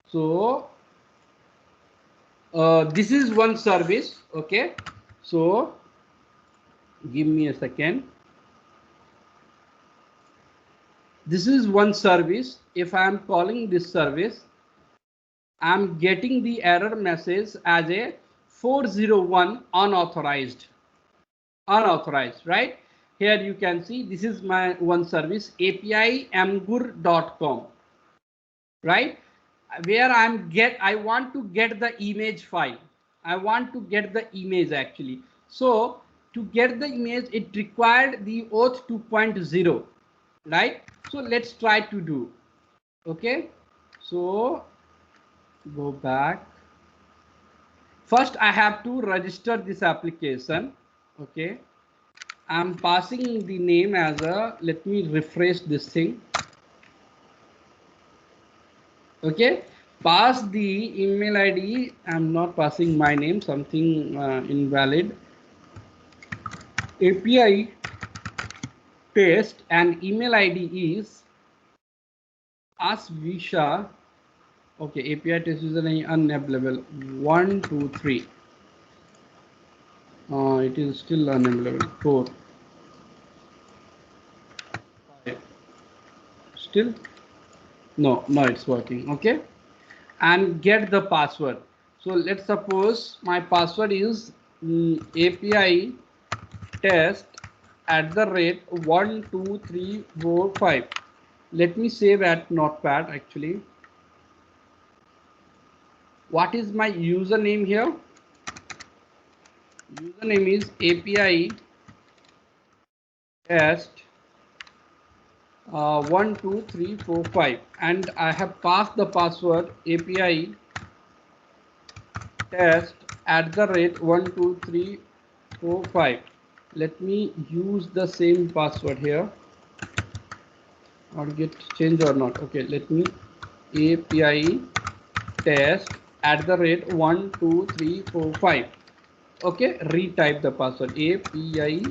so this is one service. Okay, so give me a second. This is one service. If I am calling this service, I'm getting the error message as a 401 unauthorized. Unauthorized, right? Here you can see this is my one service, API mgur.com, right? Where I want to get the image file. I want to get the image actually. So to get the image, it required the auth 2.0, right? So let's try to do. Okay, so go back. First I have to register this application. Okay, I'm passing the name as a, let me refresh this thing. Okay, pass the email ID. I'm not passing my name, something invalid. API test and email ID is asvisha. Okay, API test username unavailable 123. It is still unavailable 4. Still no, it's working. Okay, and get the password. So let's suppose my password is API test at the rate 12345. Let me save at notepad actually. What is my username here? Username is API test 12345, and I have passed the password API test at the rate 12345. Let me use the same password here or get changed or not. Okay, let me API test at the rate 12345. Okay, retype the password API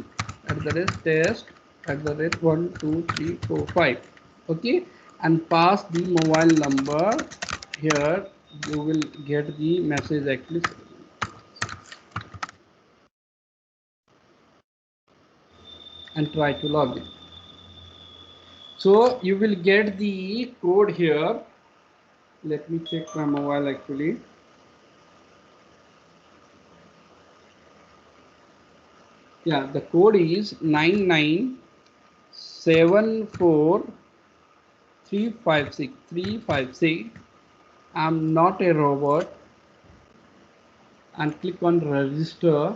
at the rate test at the rate 12345. Okay, and pass the mobile number here. You will get the message actually. And try to log in. So you will get the code here. Let me check my mobile actually. Yeah, the code is 9974356. I'm not a robot, and click on register.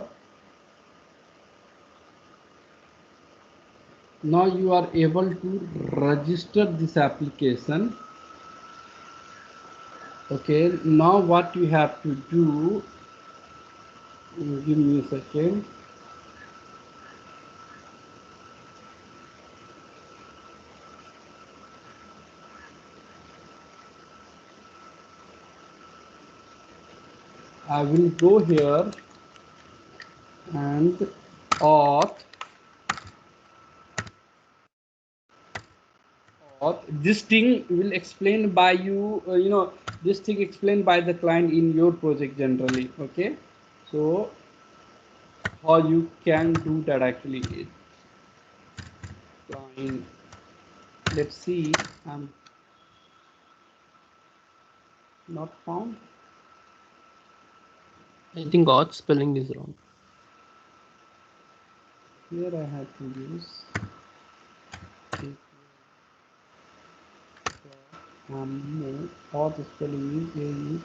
Now you are able to register this application. Okay, now what you have to do, give me a second. I will go here and auth This thing will explain by you, this thing explained by the client in your project generally. Okay, so how you can do that actually. Client, let's see. Not found. I think auth spelling is wrong. Here I have to use no, auth spelling is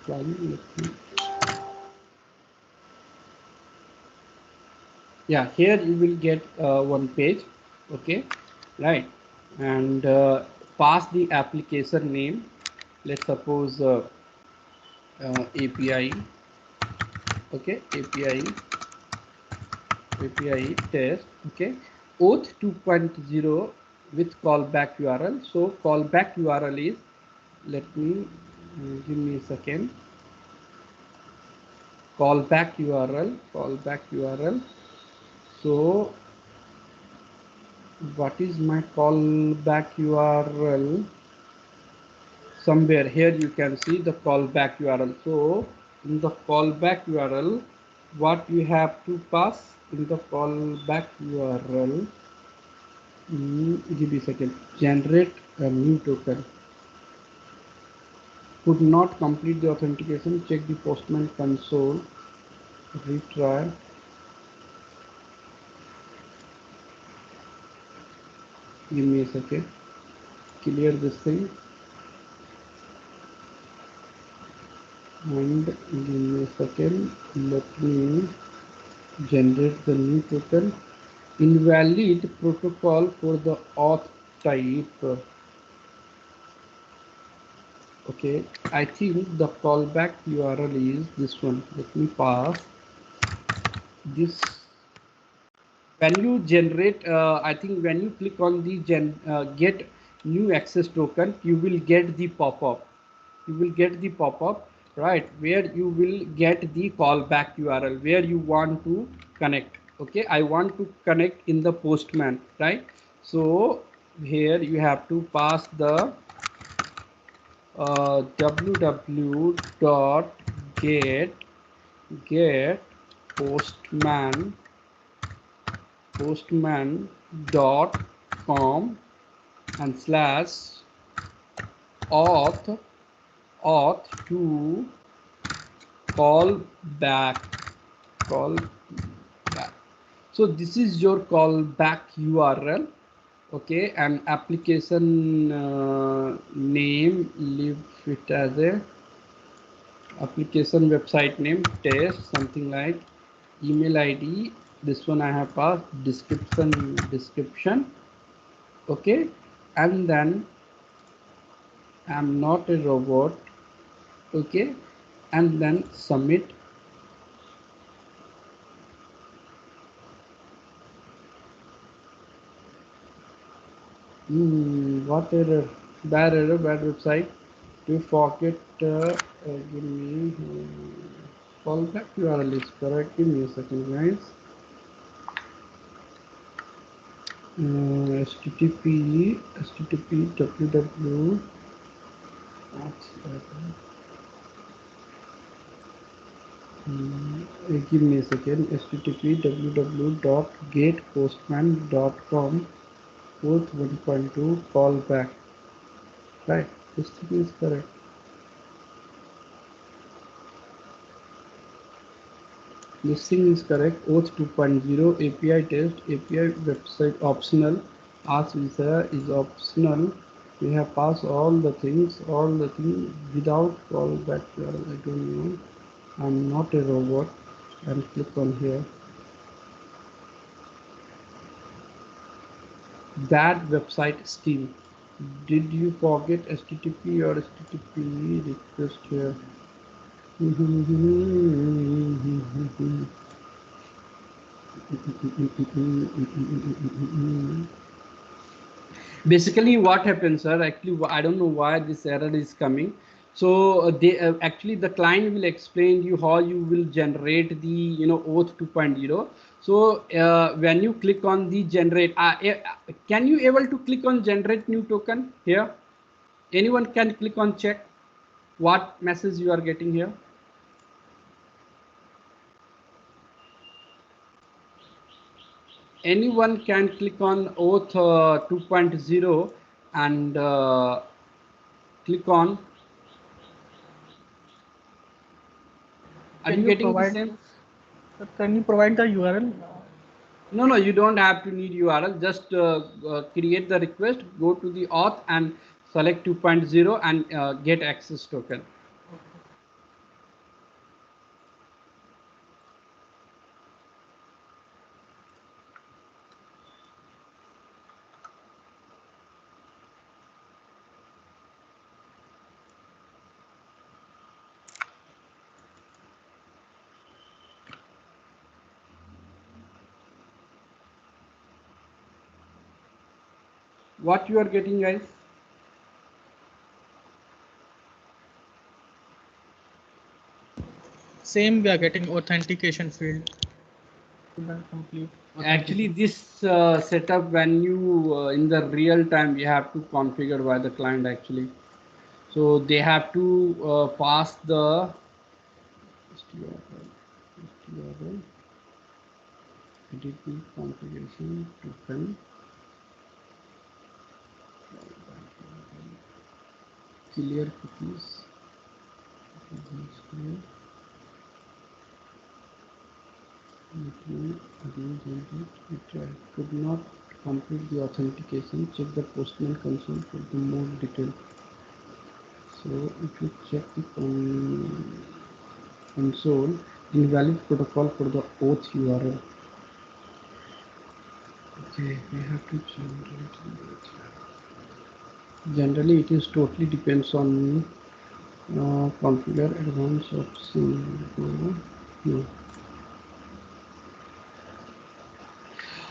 client. Let me, yeah, here you will get one page. Okay, right, and pass the application name. Let's suppose API. Okay, API test. Okay, auth 2.0 with callback URL. So callback URL is, let me give me a second. Callback URL. So what is my callback URL? Somewhere here you can see the callback URL. So in the callback URL, what you have to pass in the callback URL, give me a second, generate a new token. Could not complete the authentication, check the Postman console, retry. Give me a second, clear this thing, and give me a second, let me generate the new token. Invalid protocol for the auth type. Okay, I think the callback URL is this one. Let me pass this. When you generate, I think when you click on the get new access token, you will get the pop-up. You will get the pop-up, right, where you will get the callback URL where you want to connect. Okay, I want to connect in the Postman, right? So here you have to pass the www dot get postman dot com and slash auth to call back. So this is your callback URL. Okay, and application name, leave it as a application website name, test, something like. Email ID, this one I have passed, description. Okay, and then I'm not a robot. Okay, and then submit. What error? Bad error, bad website. To forget, give me callback URL is correct. Give me a second, guys. http www. Give me a second. http www.getpostman.com Fourth 1.2 callback. Right, this thing is correct. This thing is correct. Auth 2.0 API test, API website optional. Ask visa is optional. We have passed all the things without callback URL. I don't know. I'm not a robot. And click on here. That website still. Did you forget HTTP or HTTP request here? Basically what happens, sir, actually I don't know why this error is coming. So they actually the client will explain you how you will generate the auth 2.0. So when you click on the generate, can you able to click on generate new token here? Anyone can click on check what message you are getting here. Anyone can click on auth 2.0 and click on. Are Can you you getting the provide same? can you provide the URL? No, no, you don't have to need URL. Just create the request, go to the auth and select 2.0 and get access token. What you are getting, guys? Same, we are getting authentication field to the complete Actually, authentication. this setup, when you in the real time, you have to configure by the client actually. So they have to pass the edit the configuration token, clear cookies. Clear. Let me again generate it. I could not complete the authentication. Check the Postman console for the more detail. So if you check the console, invalid protocol for the auth URL. Okay, we have to generate it. Generally, it is totally depends on configure advanced option. No.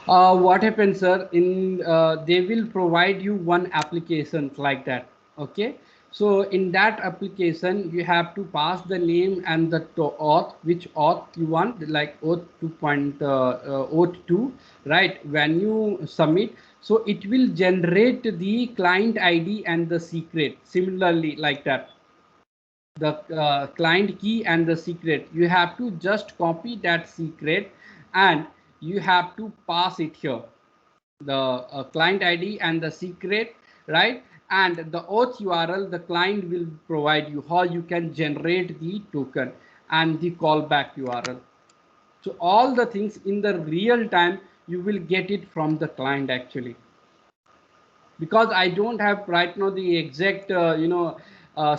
What happens, sir? In they will provide you one application like that. Okay. So in that application, you have to pass the name and the auth, which auth you want, like auth 2. Auth 2, right? When you submit, so it will generate the client ID and the secret. Similarly, like that, the client key and the secret, you have to just copy that secret and you have to pass it here, the client ID and the secret, right? And the auth URL, the client will provide you how you can generate the token and the callback URL. So all the things in the real time you will get it from the client actually, because I don't have right now the exact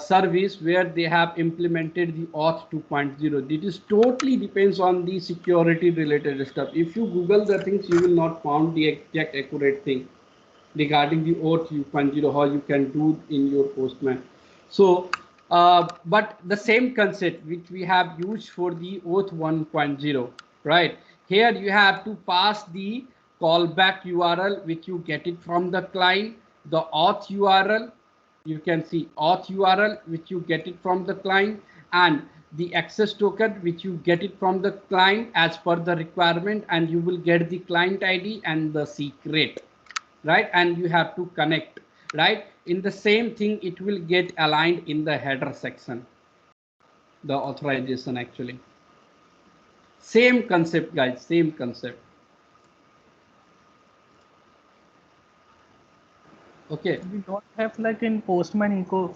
service where they have implemented the auth 2.0. It is totally depends on the security related stuff. If you Google the things, you will not found the exact accurate thing regarding the auth 2.0, how you can do in your Postman. So but the same concept which we have used for the auth 1.0, right? Here you have to pass the callback URL which you get it from the client, the auth URL, you can see auth URL which you get it from the client, and the access token which you get it from the client as per the requirement, and you will get the client ID and the secret, right? And you have to connect, right? In the same thing, it will get aligned in the header section, the authorization actually. Same concept, guys, same concept. Okay. We don't have like in Postman Eco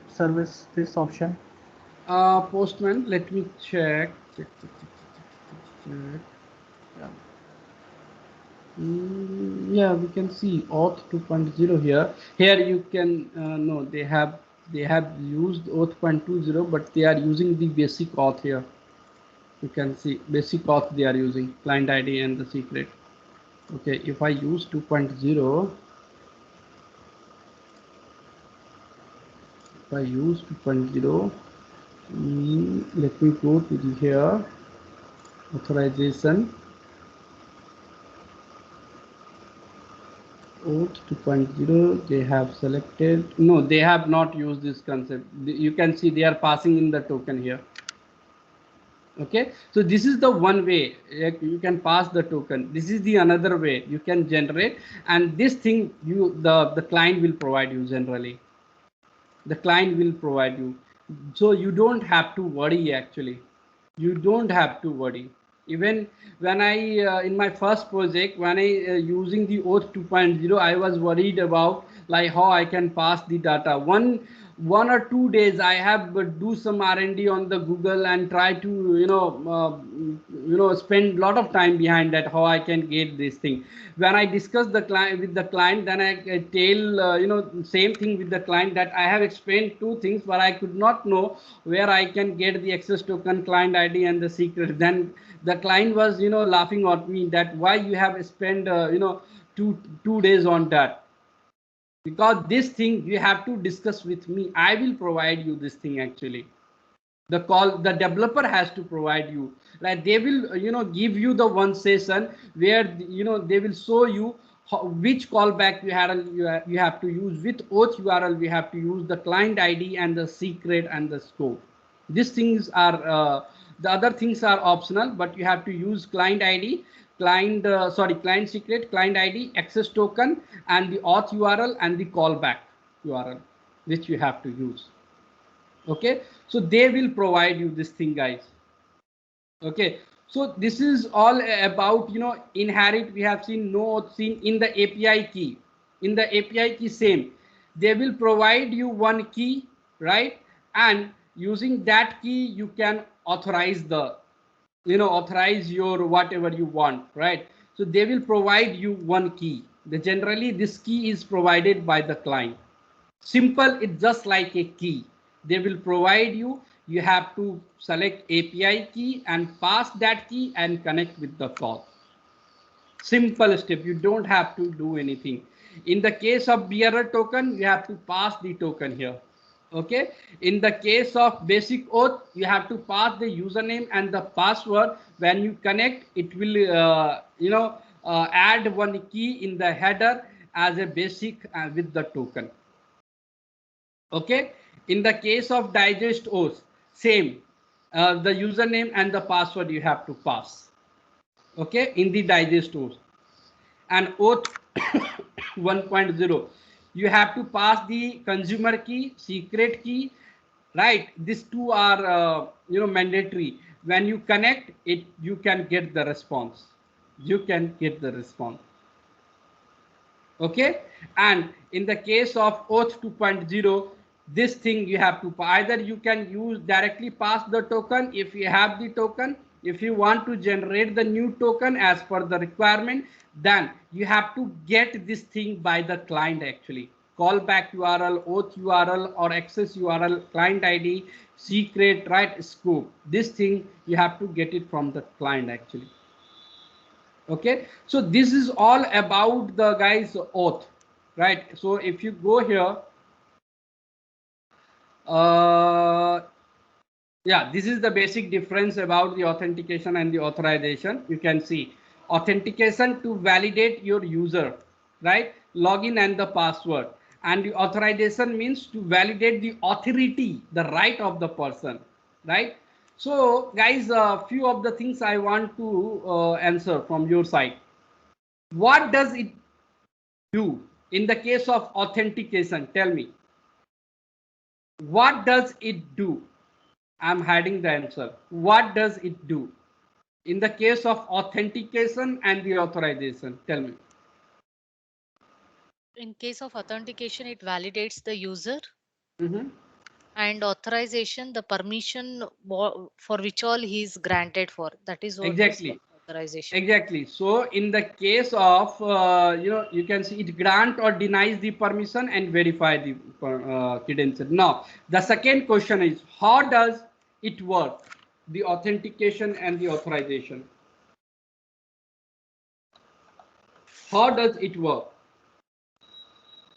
service this option. Postman, let me check. Yeah. Yeah, we can see auth 2.0 here. Here you can no, they have used auth 2.20, but they are using the basic auth here. You can see basic auth they are using, client ID and the secret. Okay, if I use 2.0, if I use 2.0, let me go to the here authorization. Auth 2.0, they have selected, no, they have not used this concept. You can see they are passing in the token here. Okay, so this is the one way you can pass the token. This is the another way you can generate, and this thing the client will provide you generally. The client will provide you, so you don't have to worry actually. You don't have to worry. Even when I in my first project, when I using the oath 2.0, I was worried about like how I can pass the data. One or 2 days I have do some R&D on the Google and try to spend a lot of time behind that how I can get this thing. When I discuss the client with the client, then I tell same thing with the client, that I have explained two things, but I could not know where I can get the access token, client ID, and the secret. Then the client was laughing at me that why you have spent two days on that, because this thing you have to discuss with me. I will provide you this thing actually. The developer has to provide you, like they will give you the one session where they will show you which callback you have to use, with oath URL we have to use, the client ID and the secret and the scope. These things are the other things are optional, but you have to use client ID, client secret, client ID, access token, and the auth URL and the callback URL, which you have to use. Okay, so they will provide you this thing, guys. Okay, so this is all about inherit. We have seen no seen in the API key. In the API key, same, they will provide you one key, right? And using that key you can authorize the authorize your whatever you want, right? So they will provide you one key. Generally this key is provided by the client. Simple, it's just like a key. They will provide you. You have to select API key and pass that key and connect with the call. Simple step. You don't have to do anything. In the case of bearer token, you have to pass the token here. Okay. In the case of basic oath, you have to pass the username and the password. When you connect, it will add one key in the header as a basic with the token. Okay, in the case of digest oath, same, the username and the password you have to pass. Okay, in the digest oath. And oath 1.0, you have to pass the consumer key, secret key, right? These two are mandatory. When you connect it, you can get the response. You can get the response. Okay, and in the case of oath 2.0, this thing you have to either you can use directly pass the token if you have the token. If you want to generate the new token as per the requirement, then you have to get this thing by the client actually. Callback URL, oath URL, or access URL, client ID, secret, right, scope. This thing you have to get it from the client actually. Okay, so this is all about the guys oath, right? So if you go here, uh, yeah, this is the basic difference about the authentication and the authorization. You can see authentication to validate your user, right? Login and the password. And the authorization means to validate the authority, the right of the person, right? So guys, a few of the things I want to answer from your side. What does it do in the case of authentication? Tell me, what does it do? I'm hiding the answer. What does it do in the case of authentication and the authorization? Tell me. In case of authentication, it validates the user, Mm-hmm. and authorization, the permission for which all he is granted for. That is what is Exactly. authorization. Exactly. So in the case of you can see it grant or denies the permission and verify the credential. Now the second question is, how does it work? The authentication and the authorization. How does it work?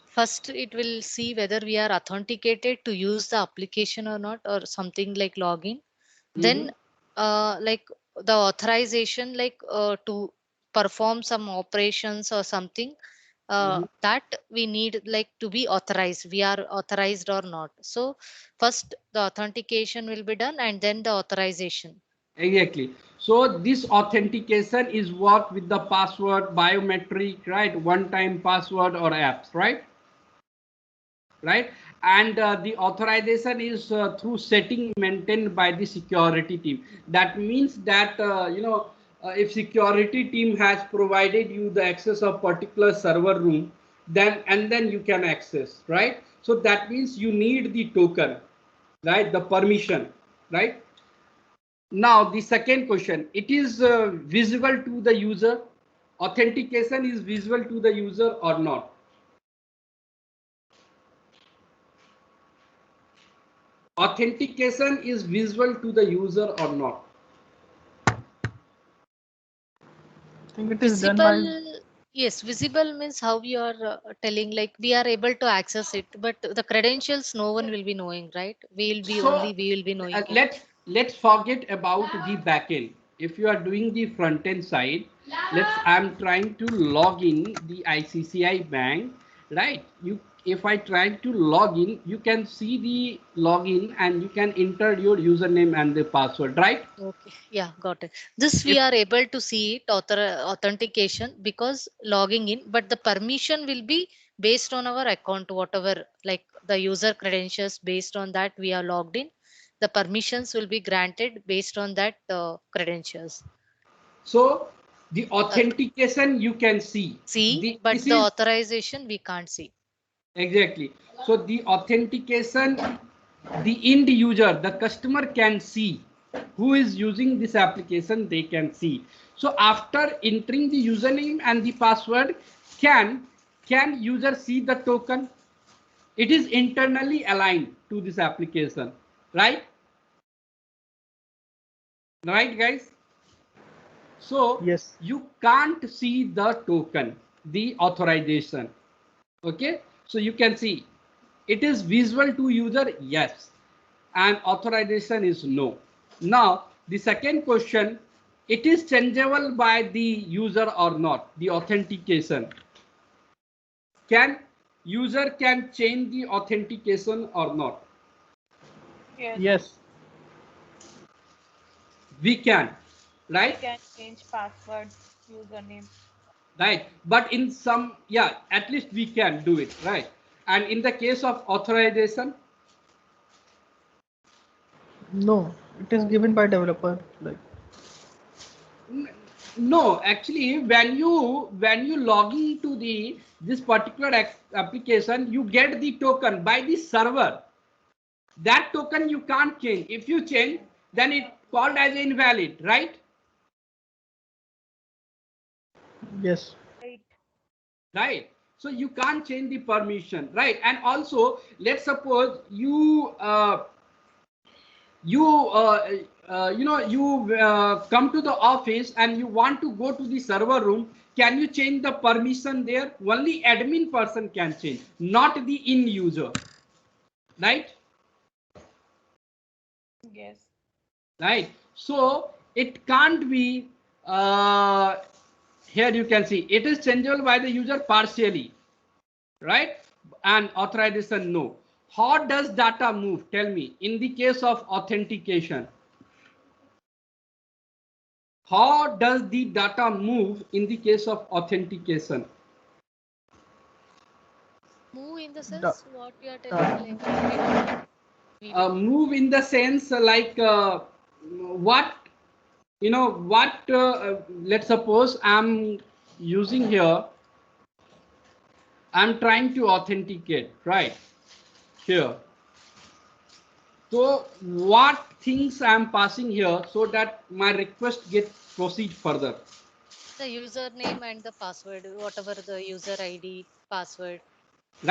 First, it will see whether we are authenticated to use the application or not, or something like login. Mm-hmm. Then, like the authorization, like to perform some operations or something, Mm-hmm. that we need like to be authorized. We are authorized or not. So, first the authentication will be done, and then the authorization. Exactly. So this authentication is work with the password, biometric, right? One-time password or apps, right? Right. And the authorization is through setting maintained by the security team. That means that if security team has provided you the access of particular server room, then you can access, right? So that means you need the token, right? The permission, right? Now the second question, it is visible to the user. Authentication is visible to the user or not? Authentication is visible to the user or not? I think it is done Visible, by. yes, visible means how you are telling, like we are able to access it, but the credentials no one will be knowing, right? So We will be knowing it. let's forget about the backend. If you are doing the front end side, I'm trying to log in the ICCI bank, right? You, if I try to log in, you can see the login and you can enter your username and the password, right? Okay, yeah, got it. This we If are able to see it authentication because logging in, but the permission will be based on our account, whatever like the user credentials. Based on that, we are logged in. The permissions will be granted based on that credentials. so, the Uh, authentication you can see. See, The but this the is authorization we can't see. exactly. So the authentication, the end user, the customer can see who is using this application, they can see. So after entering the username and the password, can can user see the token? It is internally aligned to this application, right? Right, guys? So Yes. you can't see the token, the authorization. Okay, so you can see it is visual to user, yes, and authorization is no. Now the second question, it is changeable by the user or not, the authentication. Can user can change the authentication or not? Yes, Yes. We can, we right? can change password, username. Right, but in some, yeah, at least we can do it, right? And in the case of authorization, No. It is given by developer. Like. no, actually, when you log into the this particular application, you get the token by the server. That token you can't change. If you change, then it called as invalid, right? Yes. Right. Right. So you can't change the permission, right? And also, let's suppose you come to the office and you want to go to the server room. Can you change the permission there? Only admin person can change, not the end user, right? Yes. Right. So it can't be uh, here you can see it is changeable by the user partially, right? And authorization no. How does data move? Tell me in the case of authentication. How does the data move in the case of authentication? Move in the Da- sense what you are telling, data. like we will Move in the sense like what what let's suppose I'm using here, I'm trying to authenticate, right? Here. So what things I'm passing here so that my request get proceed further. the username and the password, whatever the user ID password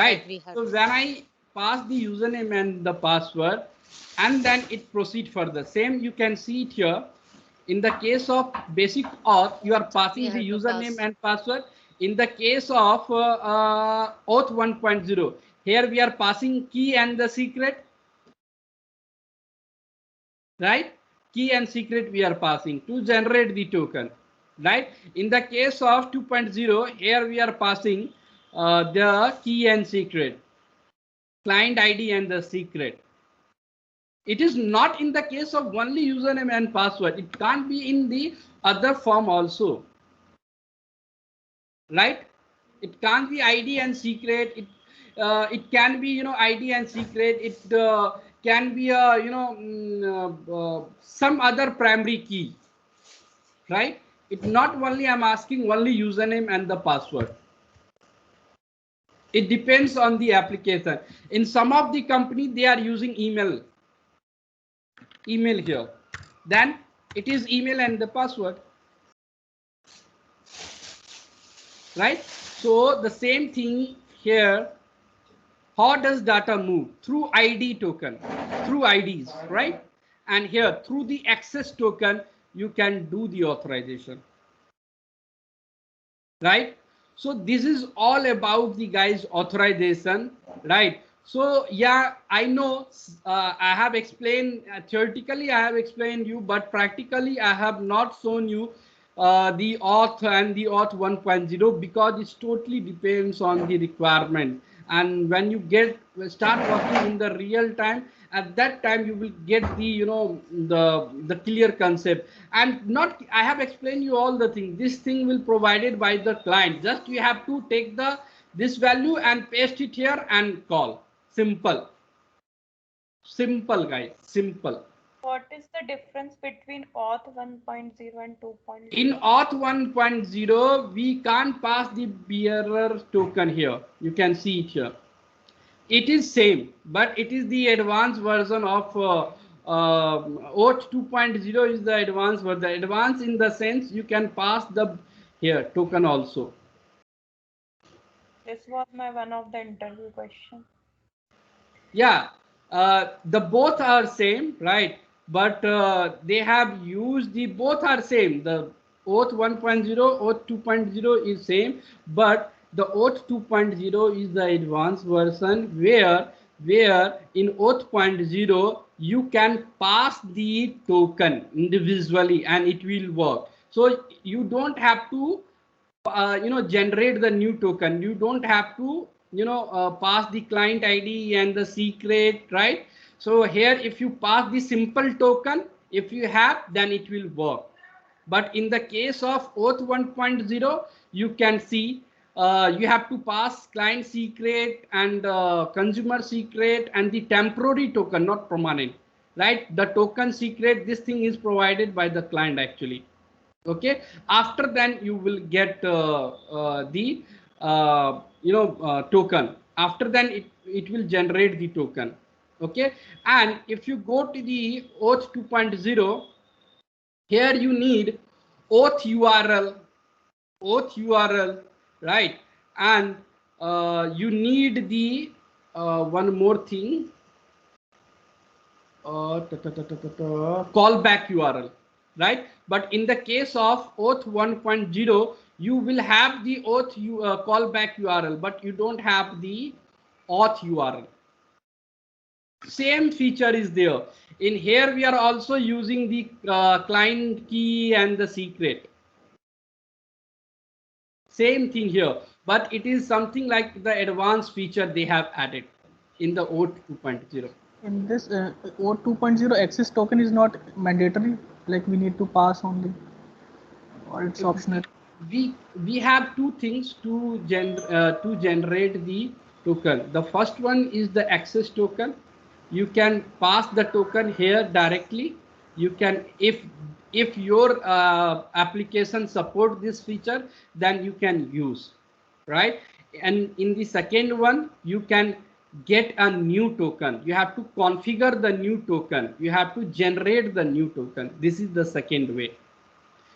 that Right. we have So to when see. I pass the username and the password, and then it proceed further. Same you can see it here. In the case of basic auth, you are We passing the have to username pass. and password. In the case of auth 1.0, here we are passing key and the secret, right? Key and secret we are passing to generate the token, right? In the case of 2.0, here we are passing the key and secret, client ID and the secret, It is not in the case of only username and password. It can't be in the other form also, right? It can't be ID and secret. It can be, you know, ID and secret. It can be a, you know, some other primary key, right? It not only I'm asking only username and the password. It depends on the application. In some of the company they are using email here, then it is email and the password, right? So the same thing here. How does data move? Through ID token, through IDs, right? And here through the access token you can do the authorization, right? So this is all about the guys authorization, right? So yeah, I know I have explained theoretically, I have explained you, but practically I have not shown you the auth and the auth 1.0, because it totally depends on the requirement. And when you start working in the real time, at that time you will get the, you know, the clear concept. And not, I have explained you all the things. This thing will provided by the client. Just you have to take the this value and paste it here and call. Simple. Simple guys, simple. What is the difference between auth 1.0 and In 2.0? auth 1.0 we can't pass the bearer token here. You can see it here. It is same, but it is the advanced version of auth 2.0 is the advanced version. The advanced in the sense you can pass the here token also. This was my one of the interview question. Yeah, the both are same, right? But they have used the both are same. The auth 1.0, auth 2.0 is same, but the auth 2.0 is the advanced version where in auth 0.0 you can pass the token individually and it will work. So you don't have to you know, generate the new token. You don't have to, you know, pass the client ID and the secret, right? So here if you pass the simple token, if you have, then it will work. But in the case of auth 1.0 you can see you have to pass client secret and consumer secret and the temporary token, not permanent, right? The token secret, this thing is provided by the client actually. Okay, after then you will get the token. After then it will generate the token. Okay, and if you go to the auth 2.0, here you need auth url, right? And you need the one more thing, callback URL, right? But in the case of auth 1.0, you will have the callback URL, but you don't have the auth URL. Same feature is there. In here, we are also using the client key and the secret. Same thing here, but it is something like the advanced feature they have added in the auth 2.0. In this OAuth 2.0, access token is not mandatory, like we need to pass only, or it's optional. We have two things to generate the token. The first one is the access token. You can pass the token here directly. You can, if your application support this feature, then you can use, right? And in the second one you can get a new token. You have to configure the new token. You have to generate the new token. This is the second way.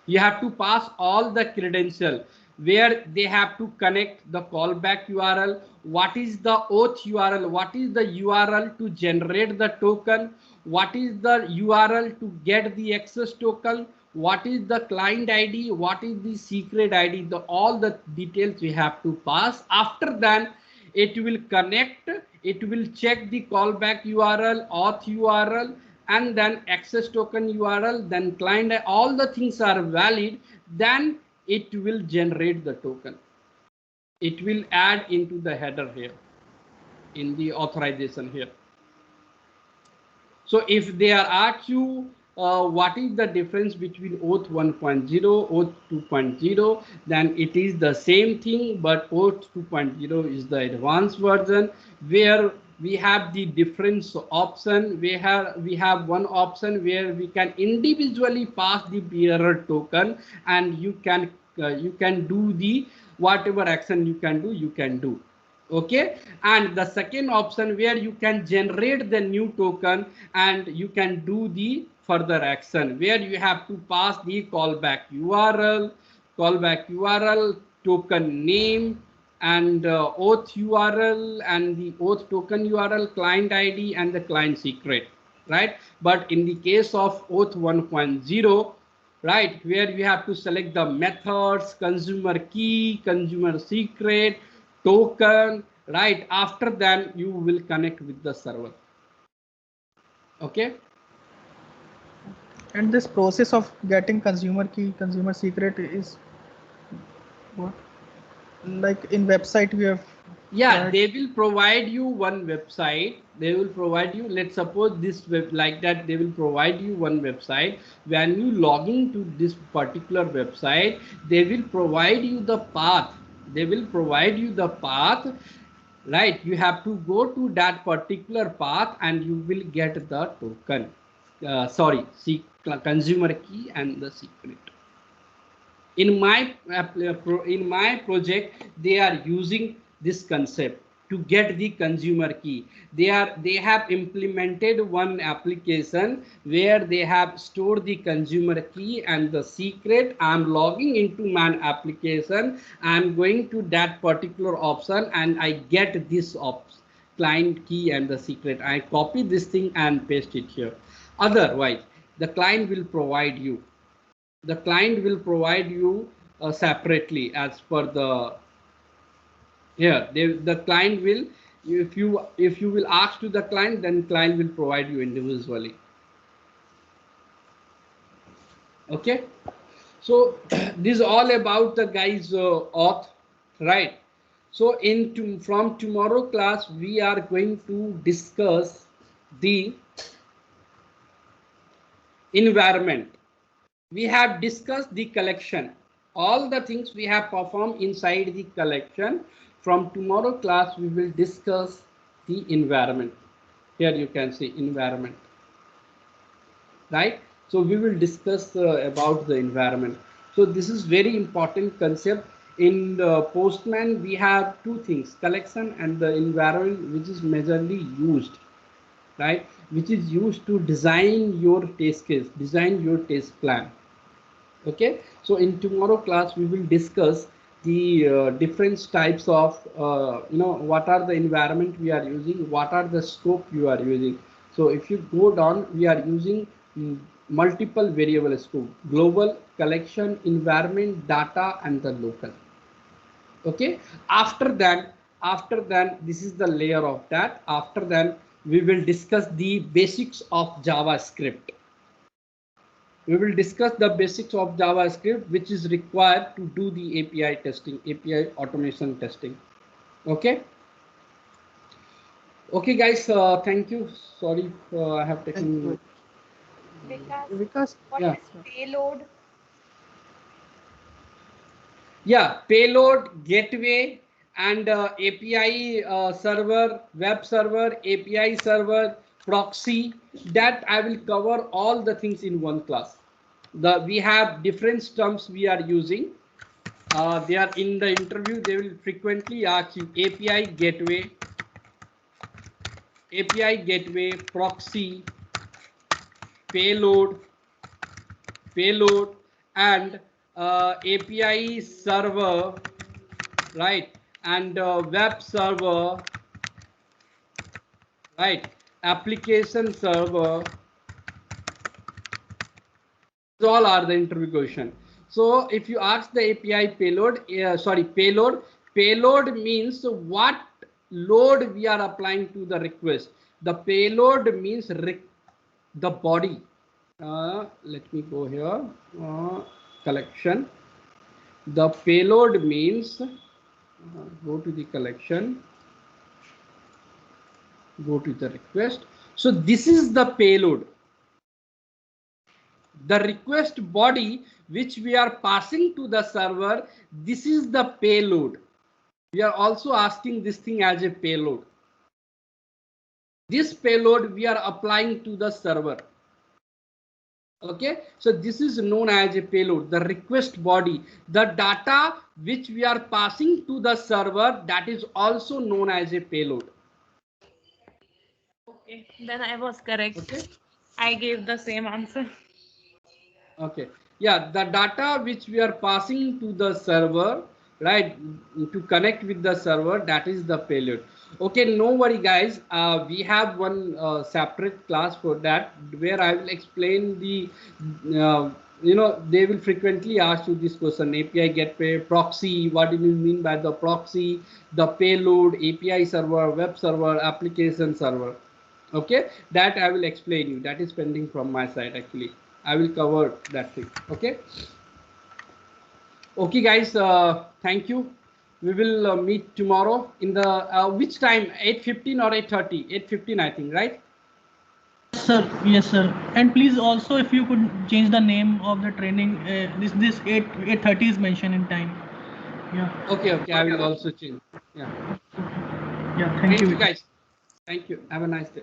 You have to pass all the credential where they have to connect the callback URL, what is the auth URL, what is the URL to generate the token, what is the URL to get the access token, what is the client ID, what is the secret ID, all the details we have to pass. After that, it will connect, it will check the callback URL, auth URL, and then access token URL, then client, all the things are valid, then it will generate the token. It will add into the header here in the authorization here. So if they are asked you what is the difference between oath 1.0, oath 2.0, then it is the same thing, but oath 2.0 is the advanced version where we have the difference option. We have one option where we can individually pass the bearer token, and you can do the whatever action you can do. Okay, and the second option where you can generate the new token and you can do the further action where you have to pass the callback url token name and oath url and the oath token url, client id and the client secret, right? But in the case of oath 1.0, right, where you have to select the methods, consumer key, consumer secret, token, right? After that you will connect with the server. Okay. And this process of getting consumer key, consumer secret is what? Like in website we have Yeah, tried. they will provide you one website. They will provide you, let's suppose this web like that, they will provide you one website. When you log into this particular website, they will provide you the path. They will provide you the path, right? You have to go to that particular path and you will get the token, sorry, consumer key and the secret. In my project they are using this concept to get the consumer key. They have implemented one application where they have stored the consumer key and the secret. I'm logging into my application, I'm going to that particular option and I get this client key and the secret. I copy this thing and paste it here. Otherwise the client will provide you, separately as per the here the client will, if you will ask to the client, then client will provide you individually. Okay, so this is all about the guys auth, right? So from tomorrow class we are going to discuss the environment. We have discussed the collection, all the things we have performed inside the collection. From tomorrow class we will discuss the environment. Here you can see environment, right? So we will discuss about the environment. So this is very important concept. In the postman we have two things, collection and the environment, which is majorly used, right, which is used to design your test case, design your test plan. Okay, so in tomorrow class we will discuss the different types of what are the environment we are using, what are the scope you are using. So if you go down, we are using multiple variable scope: global, collection, environment, data and the local. Okay, after that this is the layer of that. After that we will discuss the basics of JavaScript. We will discuss the basics of JavaScript, which is required to do the API testing, API automation testing. Okay. Okay, guys. Thank you. Sorry, I have Thank taken. you. Vikas, Vikas, what Yeah. is payload? Yeah. Payload, gateway, and API server, web server, API server, proxy. That I will cover all the things in one class. We have different terms we are using. They are in the interview, they will frequently ask you API gateway, proxy, payload, and API server, right, and web server, right, application server. These all are the interview question. So if you ask the API payload means what load we are applying to the request. The payload means the body. Let me go here. Collection. The payload means go to the collection, go to the request. So this is the payload. The request body which we are passing to the server, this is the payload. We are also asking this thing as a payload. This payload we are applying to the server. Okay, so this is known as a payload, the request body. The data which we are passing to the server, that is also known as a payload. Okay, then I was correct. Okay. I gave the same answer. Okay, yeah, the data which we are passing to the server, right, to connect with the server, that is the payload. Okay, no worry guys, we have one separate class for that, where I will explain the they will frequently ask you this question: API gateway, proxy, what do you mean by the proxy, the payload, API server, web server, application server. Okay, that I will explain you. That is pending from my side. Actually, I will cover that thing. Okay. Okay guys, thank you. We will meet tomorrow in the which time, 8:15 or 8:30? 8:15 I think, right? Sir, yes, sir. And please also, if you could change the name of the training, this 8:30 is mentioned in time. Yeah. Okay, okay, I will also change. Yeah. Yeah. Thank Thank you you. guys. Thank you. Have a nice day.